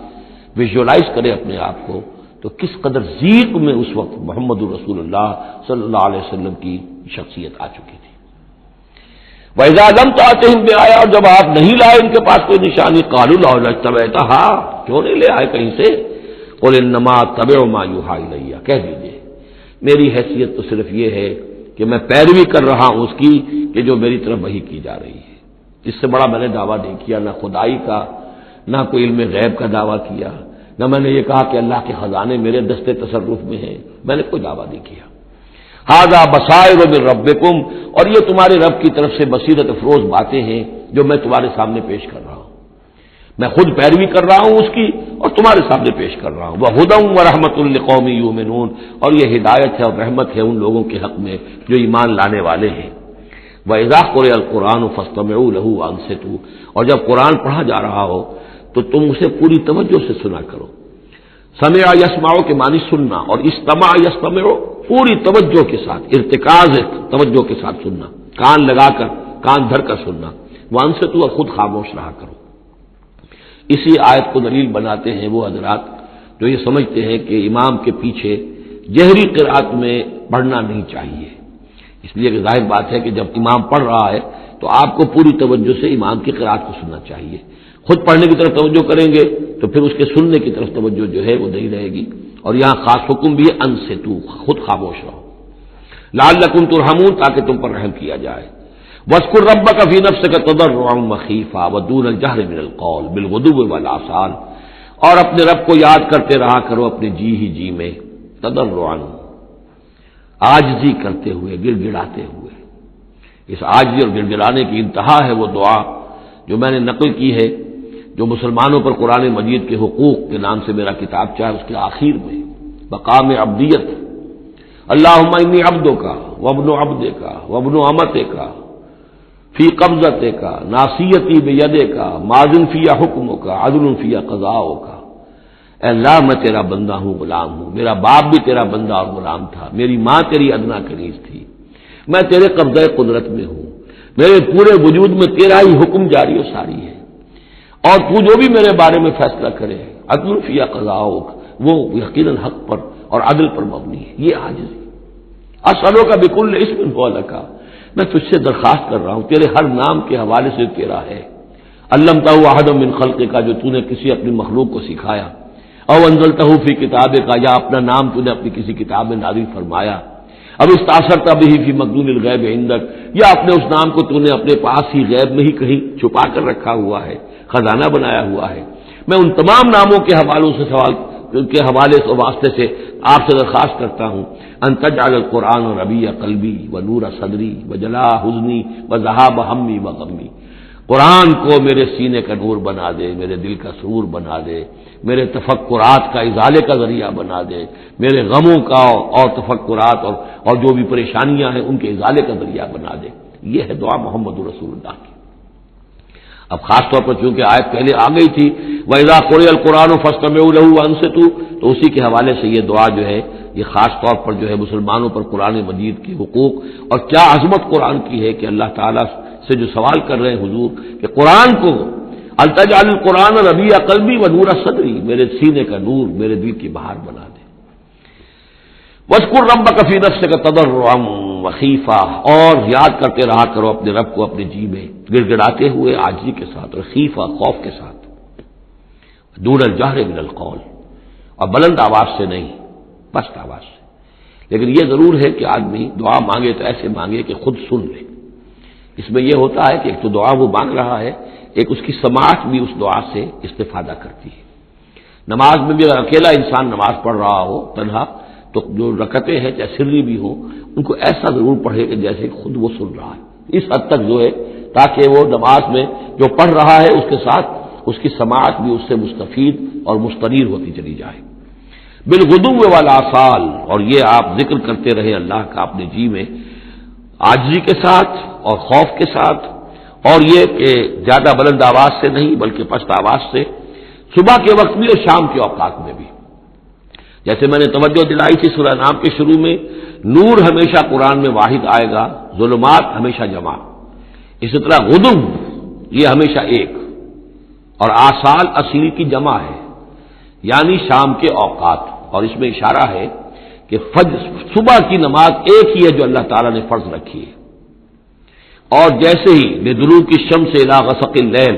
ویژولائز کرے اپنے آپ کو، تو کس قدر ضیق میں اس وقت محمد رسول اللہ صلی اللہ علیہ وسلم کی شخصیت آ چکی تھی۔ وَإِذَا لَمْ تَأْتِهِمْ بِآيَةٍ، اور جب آپ نہیں لائے ان کے پاس کوئی نشانی، قَالُوا لَوْلَا اجْتَبَيْتَهَا، کیوں نہیں لے آئے کہیں سے؟ قُلْ إِنَّمَا أَتَّبِعُ مَا يُوحَىٰ إِلَيَّ، کہہ دیجئے میری حیثیت تو صرف یہ ہے کہ میں پیروی کر رہا ہوں اس کی کہ جو میری طرف وحی کی جا رہی ہے، اس سے بڑا میں نے دعویٰ نہیں کیا، نہ خدائی کا، نہ کوئی علم غیب کا دعویٰ کیا، نہ میں نے یہ کہا کہ اللہ کے خزانے میرے دستے تصرف میں ہیں، میں نے کوئی دعویٰ نہیں کیا۔ ھذا بصائر من ربکم، اور یہ تمہارے رب کی طرف سے بصیرت افروز باتیں ہیں جو میں تمہارے سامنے پیش کر رہا ہوں، میں خود پیروی کر رہا ہوں اس کی اور تمہارے سامنے پیش کر رہا ہوں۔ وہدی ورحمۃ لقوم یؤمنون، اور یہ ہدایت ہے اور رحمت ہے ان لوگوں کے حق میں جو ایمان لانے والے ہیں۔ وَإِذَا قُرِئَ الْقُرْآنُ فَاسْتَمِعُوا لَهُ وَأَنصِتُوا، اور جب قرآن پڑھا جا رہا ہو تو تم اسے پوری توجہ سے سنا کرو۔ سمع یسمع کے معنی سننا، اور استمع یستمع پوری توجہ کے ساتھ، ارتکاز توجہ کے ساتھ سننا، کان لگا کر، کان دھر کر سننا۔ وَأَنصِتُوا، اور خود خاموش رہا کرو۔ اسی آیت کو دلیل بناتے ہیں وہ حضرات جو یہ سمجھتے ہیں کہ امام کے پیچھے جہری قرأت میں پڑھنا نہیں چاہیے، اس لیے کہ ظاہر بات ہے کہ جب امام پڑھ رہا ہے تو آپ کو پوری توجہ سے امام کی قرأت کو سننا چاہیے، خود پڑھنے کی طرف توجہ کریں گے تو پھر اس کے سننے کی طرف توجہ جو ہے وہ نہیں رہے گی۔ اور یہاں خاص حکم بھی ہے انصتوا، خود خاموش رہو، لعلکم ترحمون، تاکہ تم پر رحم کیا جائے۔ واذکر ربک فی نفسک تضرعا وخیفا ودون الجہر من القول بالغدو والآصال، اور اپنے رب کو یاد کرتے رہا کرو اپنے جی ہی جی میں، تضرعا عاجزی کرتے ہوئے، گڑ گڑاتے ہوئے۔ اس عاجزی اور گڑ گڑانے کی انتہا ہے وہ دعا جو میں نے نقل کی ہے، جو مسلمانوں پر قرآن مجید کے حقوق کے نام سے میرا کتاب چاہے اس کے آخر میں مقام عبدیت، اللہم انی عبدک وابن عبدک وابن امتک فی قبضتک ناصیتی بیدک ماضٍ فی حکمک عدل فی قضاؤک، اے اللہ میں تیرا بندہ ہوں، غلام ہوں، میرا باپ بھی تیرا بندہ اور غلام تھا، میری ماں تیری ادنا کنیز تھی، میں تیرے قبضہ قدرت میں ہوں، میرے پورے وجود میں تیرا ہی حکم جاری و ساری ہے، اور تو جو بھی میرے بارے میں فیصلہ کرے عدل فی قضاؤک، وہ یقیناً حق پر اور عدل پر مبنی ہے۔ یہ عاجزی۔ اسألوک بکل اسم هو لک، میں تجھ سے درخواست کر رہا ہوں تیرے ہر نام کے حوالے سے تیرا ہے، علمتہ احد من خلقک، جو تو نے کسی اپنی مخلوق کو سکھایا، او انزلتہ فی کتابک، یا اپنا نام تو نے اپنی کسی کتاب میں نازل فرمایا، اب استاثرت بہ فی مکنون الغیب عندک، یا اپنے اس نام کو تو نے اپنے پاس ہی غیب میں ہی کہیں چھپا کر رکھا ہوا ہے، خزانہ بنایا ہوا ہے۔ میں ان تمام ناموں کے حوالوں سے کے حوالے سے واسطے سے آپ سے درخواست کرتا ہوں ان تجعل القرآن ربیع قلبی ونور صدری وجلاء حزنی وذہاب ہمی وغمی، قرآن کو میرے سینے کا نور بنا دے، میرے دل کا سرور بنا دے، میرے تفکرات کا ازالے کا ذریعہ بنا دے، میرے غموں کا اور تفکرات اور جو بھی پریشانیاں ہیں ان کے ازالے کا ذریعہ بنا دے۔ یہ ہے دعا محمد رسول اللہ کی۔ اب خاص طور پر چونکہ آیت پہلے آ گئی تھی وَإِذَا قُرِئَ الْقُرْآنُ فَاسْتَمِعُوا لَهُ وَأَنصِتُوا، تو اسی کے حوالے سے یہ دعا جو ہے یہ خاص طور پر جو ہے مسلمانوں پر قرآن مجید کے حقوق اور کیا عظمت قرآن کی ہے کہ اللہ تعالیٰ سے جو سوال کر رہے ہیں حضور کہ قرآن کو التجعل القرآن ربیع قلبی ونور صدری، میرے سینے کا نور، میرے دل کی بہار بنا دے۔ وَاذْكُرْ رَبَّكَ فِي نَفْسِكَ تَضَرُّعًا وَخِيفَةً، اور یاد کرتے رہا کرو اپنے رب کو اپنے جی میں گڑ گڑاتے ہوئے عاجزی کے ساتھ، اور خیفہ خوف کے ساتھ، دون الجہر من القول، اور بلند آواز سے نہیں پست آواز سے۔ لیکن یہ ضرور ہے کہ آدمی دعا مانگے تو ایسے مانگے کہ خود سن لے۔ اس میں یہ ہوتا ہے کہ ایک تو دعا وہ مانگ رہا ہے، ایک اس کی سماعت بھی اس دعا سے استفادہ کرتی ہے۔ نماز میں بھی اگر اکیلا انسان نماز پڑھ رہا ہو تنہا، تو جو رکعتیں ہیں چاہے سری بھی ہوں ان کو ایسا ضرور پڑھے کہ جیسے خود وہ سن رہا ہے، اس حد تک جو ہے تاکہ وہ نماز میں جو پڑھ رہا ہے اس کے ساتھ اس کی سماعت بھی اس سے مستفید اور مستنیر ہوتی چلی جائے۔ بالغدو والآصال، اور یہ آپ ذکر کرتے رہے اللہ کا اپنے جی میں عاجزی کے ساتھ اور خوف کے ساتھ، اور یہ کہ زیادہ بلند آواز سے نہیں بلکہ پست آواز سے، صبح کے وقت بھی اور شام کے اوقات میں بھی۔ جیسے میں نے توجہ دلائی تھی سورہ نام کے شروع میں، نور ہمیشہ قرآن میں واحد آئے گا، ظلمات ہمیشہ جمع، اسی طرح غدو یہ ہمیشہ ایک، اور آصال اصیل کی جمع ہے یعنی شام کے اوقات، اور اس میں اشارہ ہے کہ صبح کی نماز ایک ہی ہے جو اللہ تعالیٰ نے فرض رکھی ہے، اور جیسے ہی لدلوک الشمس الی غسق اللیل،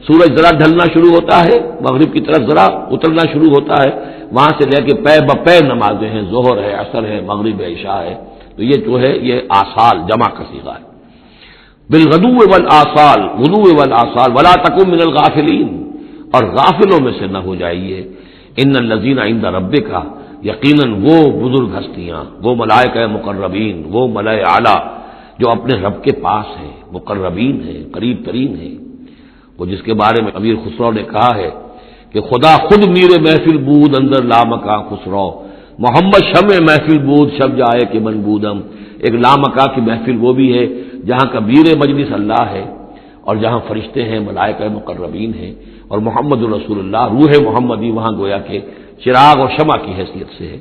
سورج ذرا ڈھلنا شروع ہوتا ہے، مغرب کی طرف ذرا اترنا شروع ہوتا ہے، وہاں سے لے کے پے بپے نمازیں ہیں، ظہر ہے، عصر ہے، مغرب ہے، عشاء ہے، تو یہ جو ہے یہ آصال جمع کا صیغہ ہے۔ بالغدو والآصال، غدو والآصال، ولا تکن من الغافلین، اور غافلوں میں سے نہ ہو جائیے۔ ان الذین عند ربک، یقیناً وہ بزرگ ہستیاں، وہ ملائکہ مقربین، وہ ملائے اعلیٰ جو اپنے رب کے پاس ہیں، مقربین ہیں، قریب ترین ہیں، وہ جس کے بارے میں امیر خسرو نے کہا ہے کہ خدا خود میر محفل بود اندر لامکاں خسرو، محمد شمع محفل بود شب جائے کہ من بودم۔ ایک لامکاں کی محفل وہ بھی ہے جہاں کا میر مجلس اللہ ہے، اور جہاں فرشتے ہیں، ملائکہ مقربین ہیں، اور محمد رسول اللہ روح محمدی وہاں گویا کہ چراغ اور شمع کی حیثیت سے ہے۔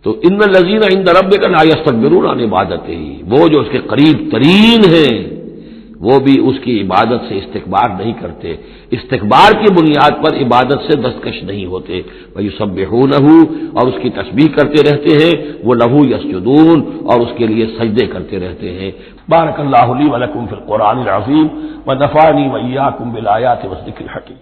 تو ان الذین عند ربک لا یستکبرون عن عبادتہ، وہ جو اس کے قریب ترین ہیں وہ بھی اس کی عبادت سے استکبار نہیں کرتے، استکبار کی بنیاد پر عبادت سے دستکش نہیں ہوتے، وَيُسَبِّحُونَهُ، اور اس کی تسبیح کرتے رہتے ہیں، وہ لہو یسجدون، اور اس کے لیے سجدے کرتے رہتے ہیں۔ بارک اللہ لی ولکم فی القرآن العظیم ونفعنی وإیاکم بالآیات والذکر الحکیم۔